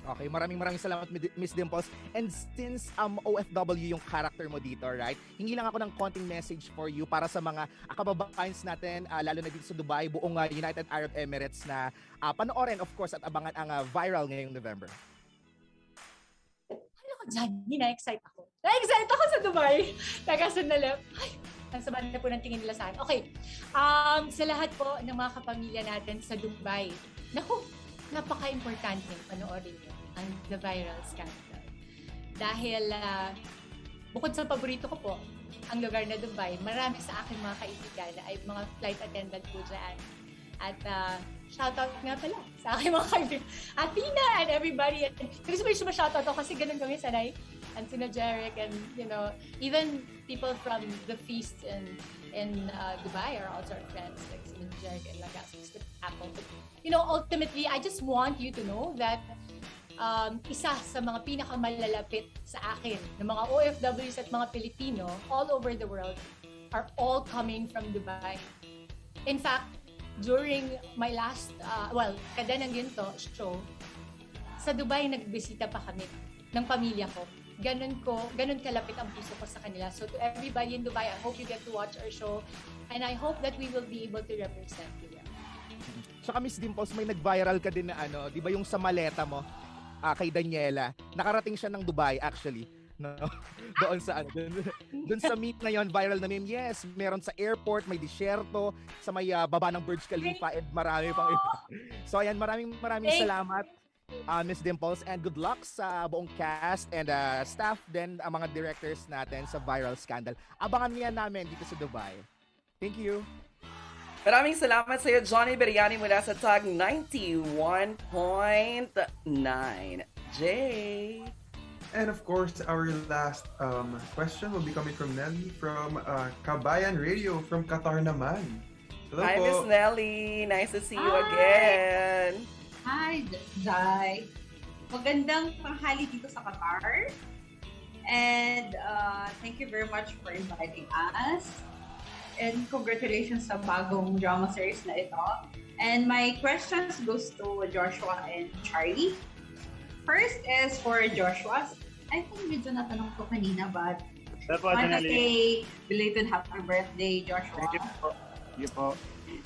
Okay, maraming salamat Miss Dimples. And since OFW yung character mo dito, right? Hingi lang ako ng konting message for you para sa mga kababayans natin, lalo na dito sa Dubai, buong United Arab Emirates na panoorin of course at abangan ang viral ngayong November. Ano ko dyan? Na-excite ako. Na-excite ako sa Dubai. Sandali. Ay, ang sama na po ng tingin nila sa akin. Okay. Sa lahat po ng mga kapamilya natin sa Dubai, naku, napaka-importante panoorin nyo ang The Viral Scandal. Dahil bukod sa paborito ko po, ang lugar na Dubai, marami sa aking mga kaibigan na ay mga flight attendant po dyan. At shoutout nga pala sa aking mga kaibigan. Athena and everybody. Kasi may shoutout ako kasi ganun kami sanay. And sina Jeric and, even people from the feast in Dubai are also our friends, like sina Jeric and Lagasas, Apple. Ultimately, I just want you to know that isa sa mga pinakamalalapit sa akin ng mga OFWs at mga Pilipino all over the world are all coming from Dubai. In fact, during my last, kada ng ginto show, sa Dubai nagbisita pa kami ng pamilya ko. Ganun kalapit ang puso ko sa kanila. So to everybody in Dubai, I hope you get to watch our show and I hope that we will be able to represent you. Saka Miss Dimples, may nag-viral ka din na di ba yung sa maleta mo kay Daniela, nakarating siya ng Dubai actually. No? Doon sa meet na yon, viral na meme. Yes, meron sa airport, may disyerto, sa may baba ng Burj Khalifa and marami pang iba. So ayan, maraming salamat. Miss Dimples, and good luck sa buong cast and staff din, ang mga directors natin sa Viral Scandal. Abangan niya namin dito sa Dubai. Thank you. Maraming salamat sa iyo, Johnny Beriani mula sa Tag 91.9. Jay. And of course, our last question will be coming from Nelly from Kabayan Radio from Qatar naman. Hello Hi, po. Miss Nelly. Nice to see you again. Hi, Jai. Magandang tanghali dito sa Qatar. And thank you very much for inviting us. And congratulations sa bagong drama series na ito. And my questions goes to Joshua and Charlie. First is for Joshua. I think medyo natanong ko kanina, but want to say belated happy birthday, Joshua. Thank you po.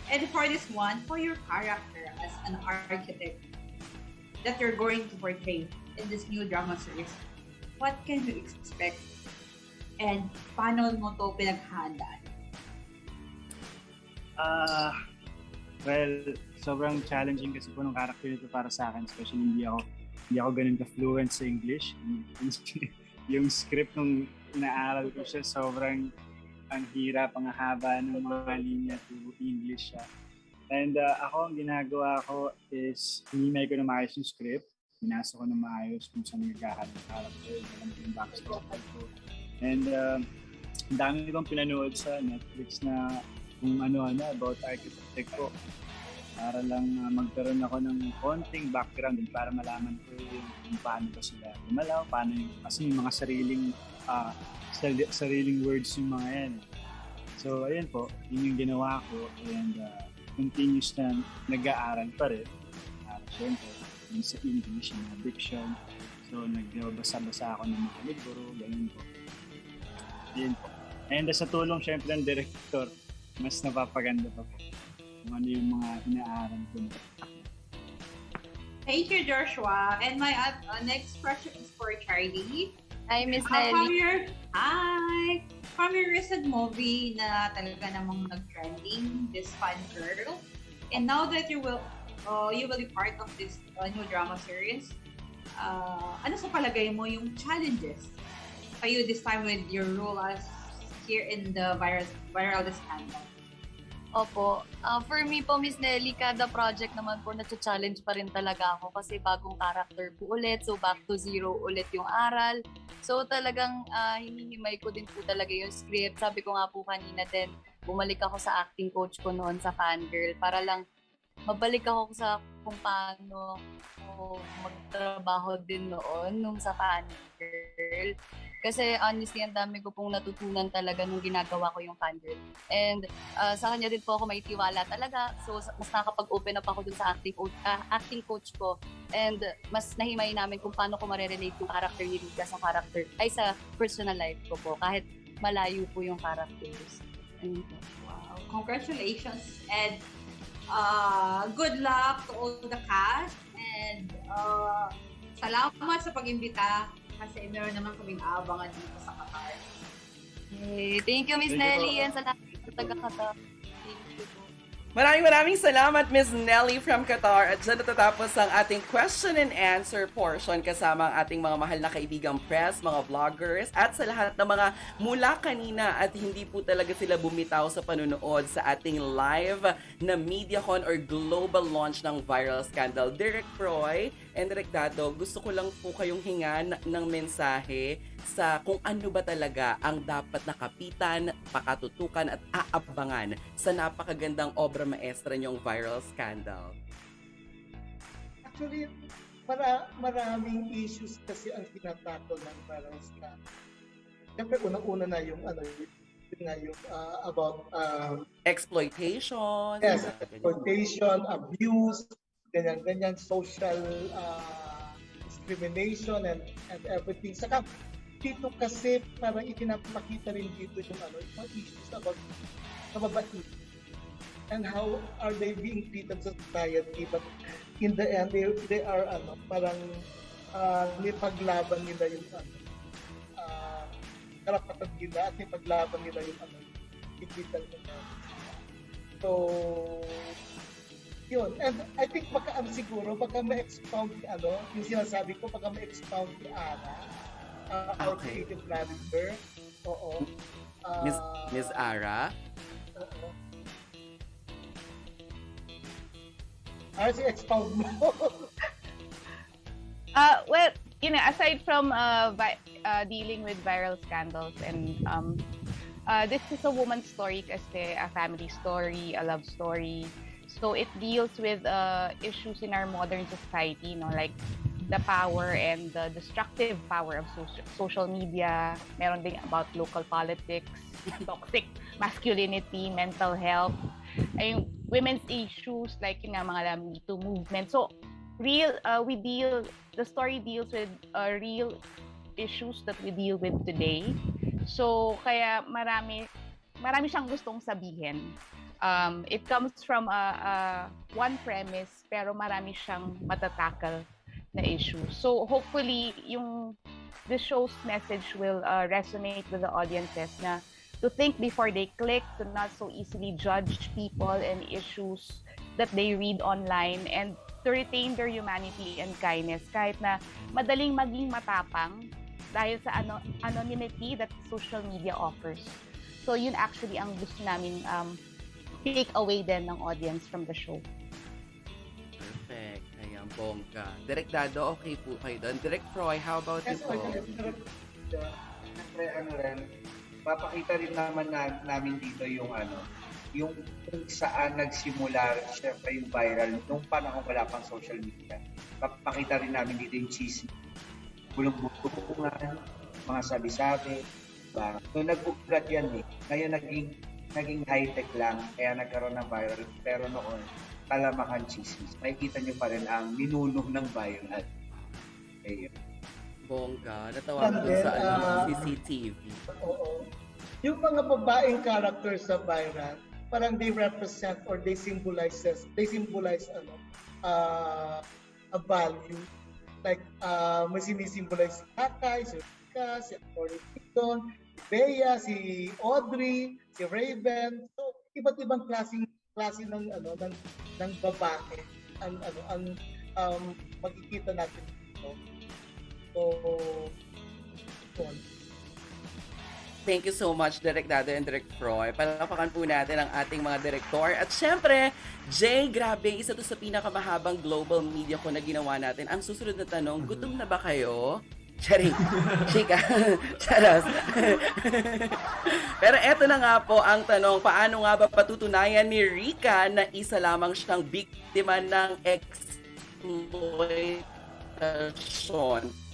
And for this one, for your character as an architect that you're going to portray in this new drama series, what can you expect? And paano mo to pinaghandaan? Well, sobrang challenging kasi po ng character nito para sa akin, especially hindi ako ganun ka-fluent sa English. Yung script nung inaaral ko siya, sobrang ang hirap, ang haba ng mga linya to English siya. And ako, ang ginagawa ko is hinimay ko na maayos yung script, binasa ko na maayos kung saan nagkakaroon ng character, yung backstory ko. And ang dami kong pinanood sa Netflix na kung ano about architect ko. Para lang magkaroon ako ng konting background din para malaman ko kung paano ba sila gumalaw, paano yung, kasi yung mga sariling words yung mga yan. So, ayun po, yun yung ginawa ko and continuous na nag-aaral pa rin. Siyempre, yung sa English, yung diction. So, nagbabasa-basa ako ng mga libro, ganun po. Yun po. And sa tulong siyempre ng director, mas napapaganda pa po kung ano yung mga inaaral ko. Thank you, Joshua. And my next question is for Charlie. Hi, Miss Nelly. Hi! From your recent movie na talaga namang nag-trending, this Fun Girl. And now that you will be part of this new drama series, ano sa palagay mo yung challenges kayo this time with your role as here in the viral scandal? Opo. For me po, Miss Nelly, kada project naman po na-challenge pa rin talaga ako kasi bagong character po ulit. So, back to zero ulit yung aral. So, talagang hinihimay ko din po talaga yung script. Sabi ko nga po kanina din, bumalik ako sa acting coach ko noon sa Fangirl para lang mabalik ako sa kung paano ako magtrabaho din noon nung sa Fangirl. Kasi honestly, ang dami ko pong natutunan talaga nung ginagawa ko yung Fangirl. And sa kanya din po ako may tiwala talaga. So, mas nakakapag-open up ako dun sa acting coach ko. And mas nahimay namin kung paano ko marerelate yung character ni Rika sa personal life ko po. Kahit malayo po yung characters. Wow. Congratulations. And good luck to all the cast. And salamat sa pag-imbita. Kasi meron naman kaming abangan dito sa Qatar. Hey, thank you, Miss Nelly. And salamat sa taga-Qatar. Thank you po. Maraming salamat, Miss Nelly from Qatar. At dyan natatapos ang ating question and answer portion kasama ang ating mga mahal na kaibigang press, mga vloggers, at sa lahat ng mga mula kanina at hindi po talaga sila bumitaw sa panunood sa ating live na MediaCon or global launch ng Viral Scandal. Direk Proy and Direk Dado, gusto ko lang po kayong hingan ng mensahe sa kung ano ba talaga ang dapat nakapitan, pakatutukan at aabangan sa napakagandang obra maestra niyong Viral Scandal. Actually, maraming issues kasi ang tinatakol ng Viral Scandal. Siyempre, unang-una na yung about exploitation. Yes, exploitation, abuse, ganyan, social discrimination and everything. Saka dito kasi parang itinapakita rin dito yung yung issues about kababaihan and how are they being treated sa society, but in the end they are parang nipaglaban nila yung karapatan nila at nipaglaban nila yung digital nila. So yun, and I think baka ma-expound yung sinasabi ko, baka ma-expound ni Ana, our creative manager. Oo. Miss Ara? Oo. Expound mo. Well, aside from dealing with viral scandals and this is a woman's story kasi, a family story, a love story. So it deals with issues in our modern society, like the power and the destructive power of social media. Meron ding about local politics, toxic masculinity, mental health, ay women's issues like yung mga Me Too movement. So the story deals with real issues that we deal with today. So kaya marami siyang gustong sabihin. It comes from one premise pero marami siyang matatakal na issue. So hopefully the show's message will resonate with the audiences na to think before they click, to not so easily judge people and issues that they read online, and to retain their humanity and kindness kahit na madaling maging matapang dahil sa anonymity that social media offers. So yun actually ang gusto namin take away din ng audience from the show. Perfect. Ayan, bongga. Direk Dado, okay po kayo doon. Direk Froy, how about you po? Siyempre, papakita rin naman namin dito yung yung kung saan nagsimula syempre yung viral nung panahon wala pang social media. Papakita rin namin dito yung chismis, bulong-bulungan, mga sabi-sabi. Diba? So nag-ugat yan eh. Ngayon naging high-tech lang, kaya nagkaroon ng viral. Pero noon, kalamakan chismis. Makikita nyo pa rin ang ninunog ng viral. Ayun. Bongga, natawa ko dun sa CCTV. Oo. Yung mga babaeng characters sa viral, parang they represent or they symbolize a value. Like, may sinisimbolize si Kakay, si Rika, si Dizon, si Bea, si Audrey, si Raven. So, iba't ibang klase ng babae ang makikita natin dito. So, thank you so much, Direk Dado and Direk Froy. Palapakan po natin ang ating mga direktor. At syempre, Jay, grabe, isa to sa pinakamahabang global media ko na ginawa natin. Ang susunod na tanong, gutom na ba kayo? Charing. Chika. Charas. Pero eto na nga po ang tanong, paano nga ba patutunayan ni Rika na isa lamang siyang biktima ng exploitation?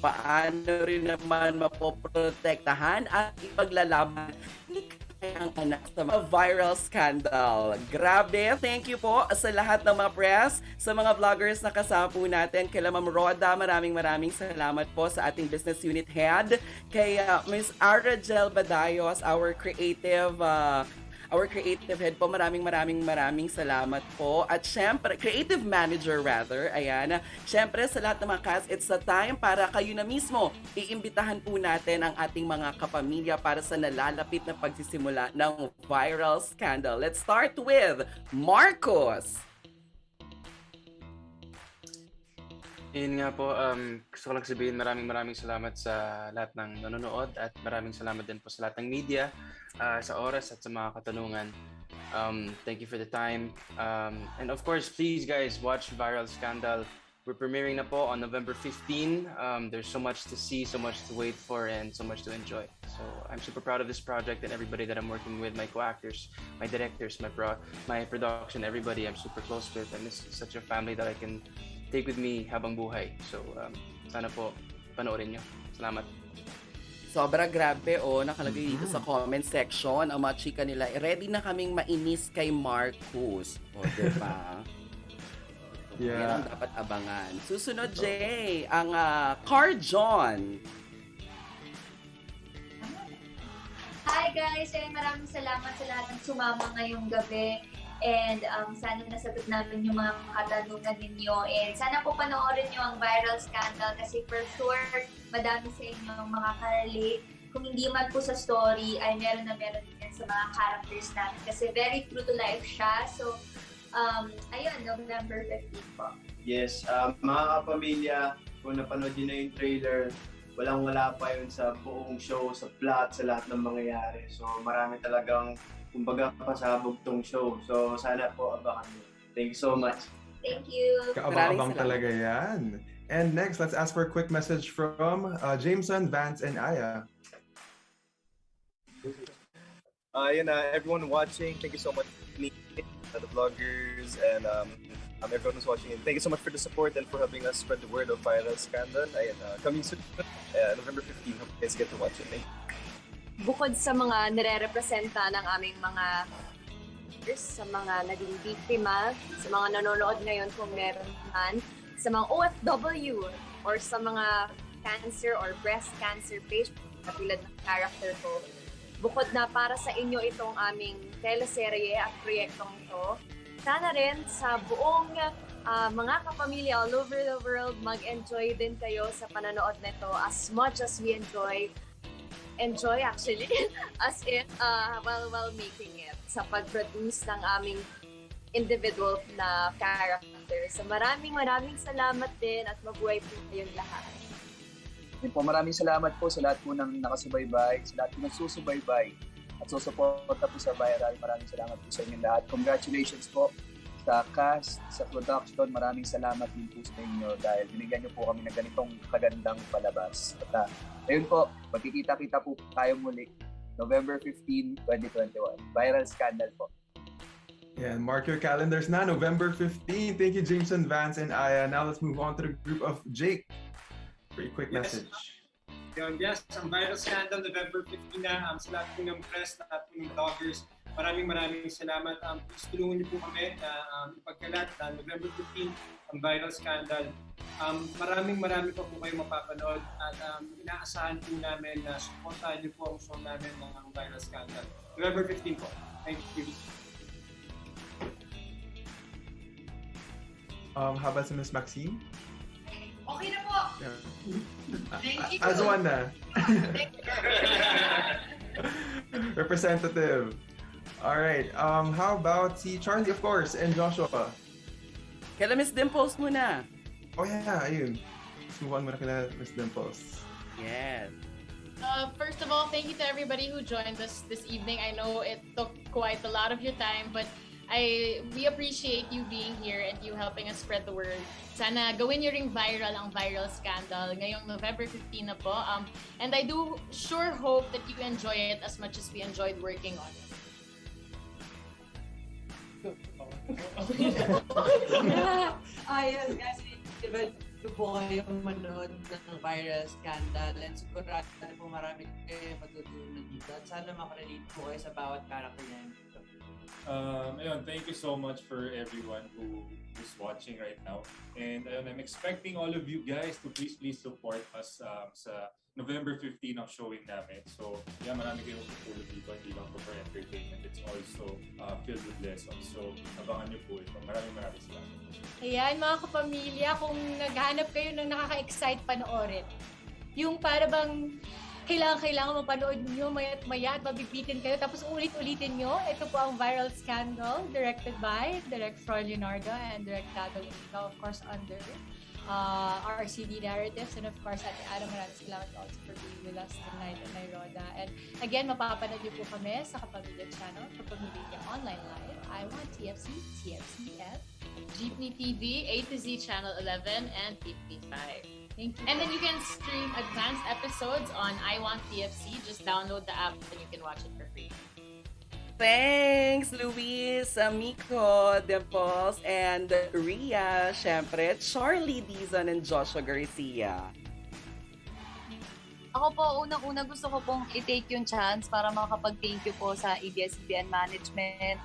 Paano rin naman mapoprotektahan at ipaglalaban ni kanyang anak sa mga viral scandal? Grabe, thank you po sa lahat ng mga press, sa mga vloggers na kasama po natin. Kay Ma'am Roda, maraming salamat po sa ating business unit head. Kay Ms. Aragel Badayos, our creative head po, maraming salamat po. At syempre, creative manager rather, ayan. Syempre, sa lahat ng mga cast, it's the time para kayo na mismo iimbitahan po natin ang ating mga kapamilya para sa nalalapit na pagsisimula ng viral scandal. Let's start with Markus. Yun nga po, gusto ko lang sabihin maraming salamat sa lahat ng nanonood at maraming salamat din po sa lahat ng media, sa oras at sa mga katanungan. Thank you for the time. And of course, please guys, watch Viral Scandal. We're premiering na po on November 15. There's so much to see, so much to wait for, and so much to enjoy. So I'm super proud of this project and everybody that I'm working with, my co-actors, my directors, my production, everybody I'm super close with. And this is such a family that I can take with me habang buhay. So, sana po panoorin nyo. Salamat. Sobra grabe nakalagay dito sa comment section ang mga chika nila. Ready na kaming mainis kay Markus. Diba? Yeah. Yan ang dapat abangan. Susunod, Jay, ang Carjon. Hi guys! Maraming salamat sa lahat ng sumama ngayong gabi. And sana nasagot namin yung mga katanungan ninyo. And sana po panoorin nyo ang Viral Scandal kasi for sure, madami sa inyo ang makaka-relate. Kung hindi man po sa story, ay meron din sa mga characters natin. Kasi very true to life siya. So, ayun, November 15 po. Yes, mga kapamilya, kung napanood nyo na yung trailer, walang-wala pa yun sa buong show, sa plot, sa lahat ng mangyayari. So, marami talagang kumbaga pasabog tong show. So, sana po abangan mo. Thank you so much. Thank you. Kaabang-abang talaga yan. And next, let's ask for a quick message from Jameson, Vance, and Aya. Everyone watching, thank you so much for me, the vloggers, and everyone who's watching. Thank you so much for the support and for helping us spread the word of Viral Scandal. Coming soon, November 15. Hope you guys get to watch it. Thank you. Bukod sa mga nire-representa ng aming mga sa mga naging biktima, sa mga nanonood ngayon kung meron man, sa mga OFW or sa mga cancer or breast cancer patient katulad ng character ko. Bukod na para sa inyo itong aming teleserye at proyektong ito, sana rin sa buong mga kapamilya all over the world mag-enjoy din kayo sa pananood nito as much as we enjoy actually as in while making it sa pag-produce ng aming individual na character. So maraming salamat din at mabuhay po kayong lahat. Maraming salamat po sa lahat po ng nakasubaybay, sa lahat po ng susubaybay at susuporta po sa Viral. Maraming salamat po sa inyo lahat. Congratulations po sa cast, sa production. Maraming salamat din po sa inyo dahil binigyan niyo po kami ng ganitong kagandang palabas. At ayun po, magkikita-kita po tayo muli November 15, 2021. Viral Scandal po. Yeah, mark your calendars now, November 15. Thank you, Jameson, Vance, and Aya. Now let's move on to the group of Jake. Pretty quick message. Yes, ang viral scandal, November 15 na. Sa lahat po ng press, lahat po ng vloggers, maraming salamat. Please tulungan niyo po kami na ipagkalat na November 15, ang viral scandal. Maraming pa po kayo mapapanood at inaasahan po namin na supportahan niyo po ang show namin ng viral scandal. November 15 po. Thank you. How about si Miss Maxine? Okay na po. Yeah. Thank you. As one na. Representative. All right. How about si Charlie, of course, and Joshua? Kaya Miss Dimples muna. Oh yeah, ayun. Let's move on muna kila Miss Dimples. Yes. First of all, thank you to everybody who joined us this evening. I know it took quite a lot of your time, but we appreciate you being here and you helping us spread the word. Sana gawin niyo ring viral ang viral scandal ngayong November 15 na po. And I do sure hope that you enjoy it as much as we enjoyed working on it. Yes, kasi diba po kayong manood ng viral scandal and sigurado po marami kayo matutunan dito at sana makarelate po kayo sa bawat character yan. Ayun, thank you so much for everyone who's watching right now. And ayun, I'm expecting all of you guys to please support us sa November 15 ang showing namin. So, yeah, marami kayong tutulog dito. Hindi lang for entertainment. It's also filled with lessons. So, abangan niyo po ito. Maraming salamat. Ayan, mga kapamilya, kung naghanap kayo ng nakaka-excite panoorin, yung para bang kailangan mapanood nyo maya at mabibitin kayo tapos ulit-ulitin nyo. Ito po ang Viral Scandal, directed by Direct Froy Leonardo and Direct Tato Inigo, of course, under RCD Narratives, and of course Ate Adam, maraming salamat also for being with us tonight at Nairoda. And again, mapapanood niyo po kami sa Kapamilya Channel, Kapamilya Online Live, I Want TFC, TFCF, Jeepney TV, A to Z Channel 11, and TV5. Thank you. And then you can stream advanced episodes on I Want TFC. Just download the app and you can watch it for free. Thanks, Luis, Miko, Dimples, and Rhea. Syempre, Charlie, Dizon, and Joshua Garcia. Ako po, unang-una gusto ko pong i-take yung chance para makapag-thank you po sa ABS-CBN management,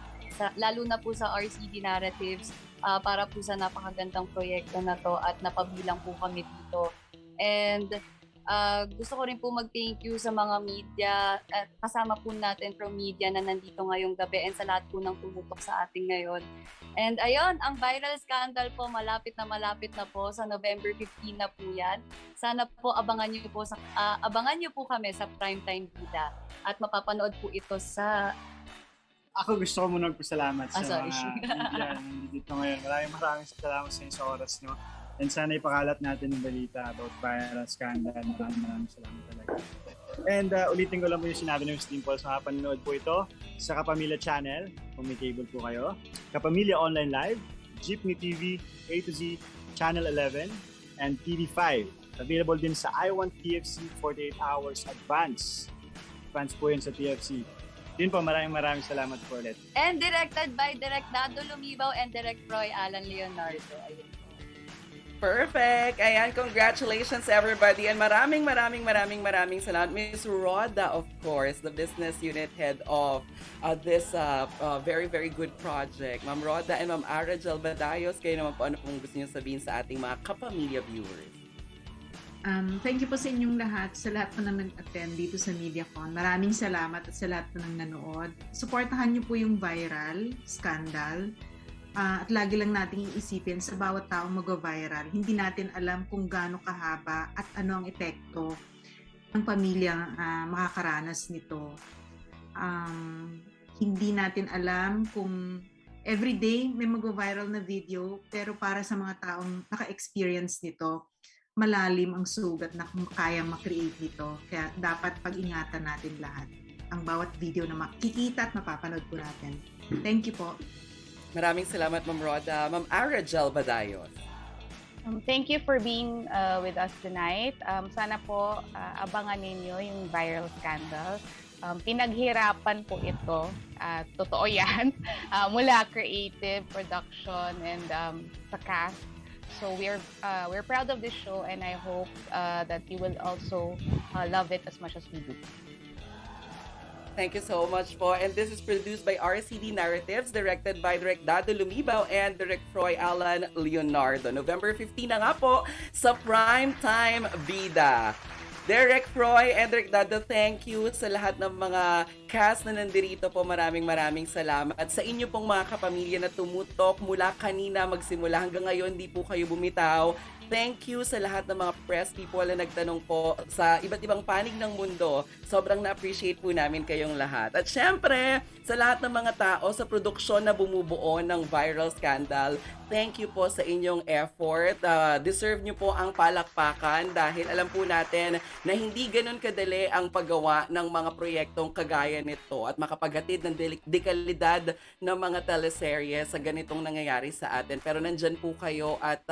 lalo na po sa RCD Narratives, para po sa napakagandang proyekto na to at napabilang po kami dito. And gusto ko rin po mag-thank you sa mga media at kasama po natin from media na nandito ngayong gabi and sa lahat po ng tumutok sa atin ngayon. And ayun, ang viral scandal po malapit na po sa November 15 na po yan. Sana po abangan niyo po kami sa Primetime Bida at mapapanood po ito sa... Ako gusto ko muna magpasalamat sa sorry. mga media na nandito ngayon. Maraming salamat sa inyo sa oras nyo. And sana ipakalat natin yung balita about viral scandal. Maraming salamat talaga. And ulitin ko lang po yung sinabi ng Dimples. Makapanood po ito sa Kapamilya Channel, kung may cable po kayo. Kapamilya Online Live, Jeepney TV, A to Z, Channel 11, and TV5. Available din sa I Want TFC 48 Hours Advance. Advance po yun sa TFC. Yun po, maraming salamat po ulit. And directed by Direct Dado Lumibaw and Direct Roy Alan Leonardo. Ayun. Perfect! Ayan, congratulations everybody. And maraming salamat. Miss Roda, of course, the business unit head of this very good project. Ma'am Roda and Ma'am Arajel Badayos, kayo naman po ano pong gusto niyo sabihin sa ating mga kapamilya viewers? Thank you po sa inyong lahat, sa lahat po na nag-attend dito sa MediaCon. Maraming salamat at sa lahat po ng nanood. Supportahan niyo po yung viral scandal. At lagi lang nating iisipin sa bawat taong mag-viral, hindi natin alam kung gaano kahaba at ano ang epekto ng pamilya makakaranas nito. Hindi natin alam kung everyday may mag-viral na video, pero para sa mga taong naka-experience nito, malalim ang sugat na kayang makreate nito. Kaya dapat pag-ingatan natin lahat ang bawat video na makikita at mapapanood po natin. Thank you po. Maraming salamat, Ma'am Roda. Ma'am Arajel Badayos. Thank you for being with us tonight. Sana po abangan ninyo yung viral scandal. Pinaghirapan po ito. Totoo yan. Mula creative, production, and sa cast. So we're proud of this show, and I hope that you will also love it as much as we do. Thank you so much po. And this is produced by RCD Narratives, directed by Direk Dado Lumibaw and Direk Froy Alan Leonardo. November 15 na nga po sa Primetime Bida. Direk Froy and Direk Dado, thank you sa lahat ng mga cast na nandirito po. Maraming salamat. At sa inyo pong mga kapamilya na tumutok mula kanina magsimula hanggang ngayon, di po kayo bumitaw. Thank you sa lahat ng mga press people na nagtanong po sa iba't ibang panig ng mundo. Sobrang na-appreciate po namin kayong lahat. At syempre, sa lahat ng mga tao sa produksyon na bumubuo ng Viral Scandal, thank you po sa inyong effort. Deserve nyo po ang palakpakan dahil alam po natin na hindi ganun kadali ang paggawa ng mga proyektong kagaya nito at makapaghatid ng dekalidad ng mga teleserye sa ganitong nangyayari sa atin. Pero nandyan po kayo at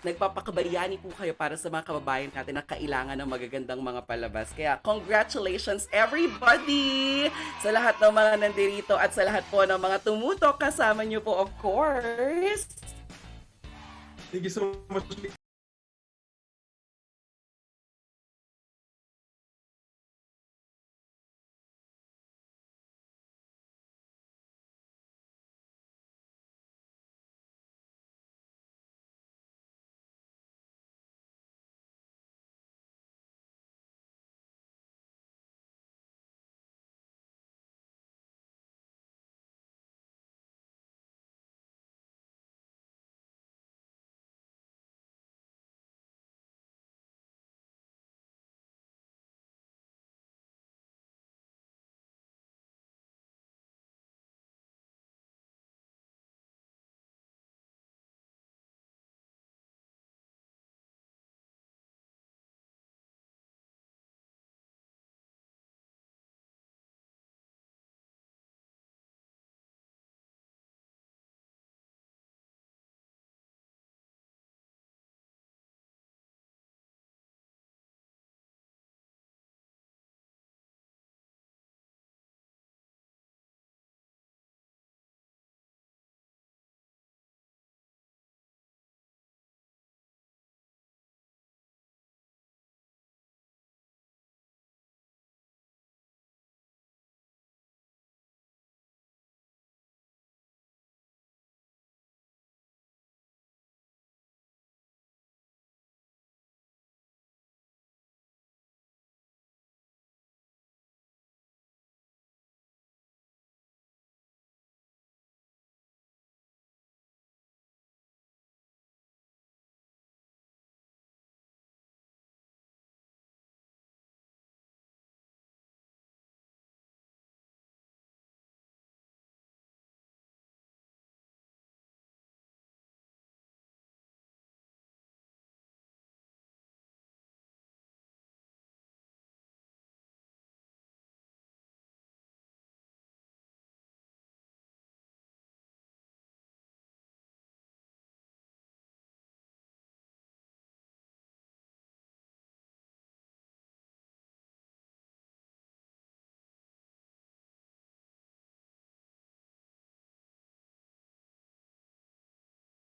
nagpapakabayani po kayo para sa mga kababayan natin na kailangan ng magagandang mga palabas. Kaya congratulations everybody sa lahat ng mga nandirito at sa lahat po ng mga tumutok kasama nyo po, of course. Thank you so much.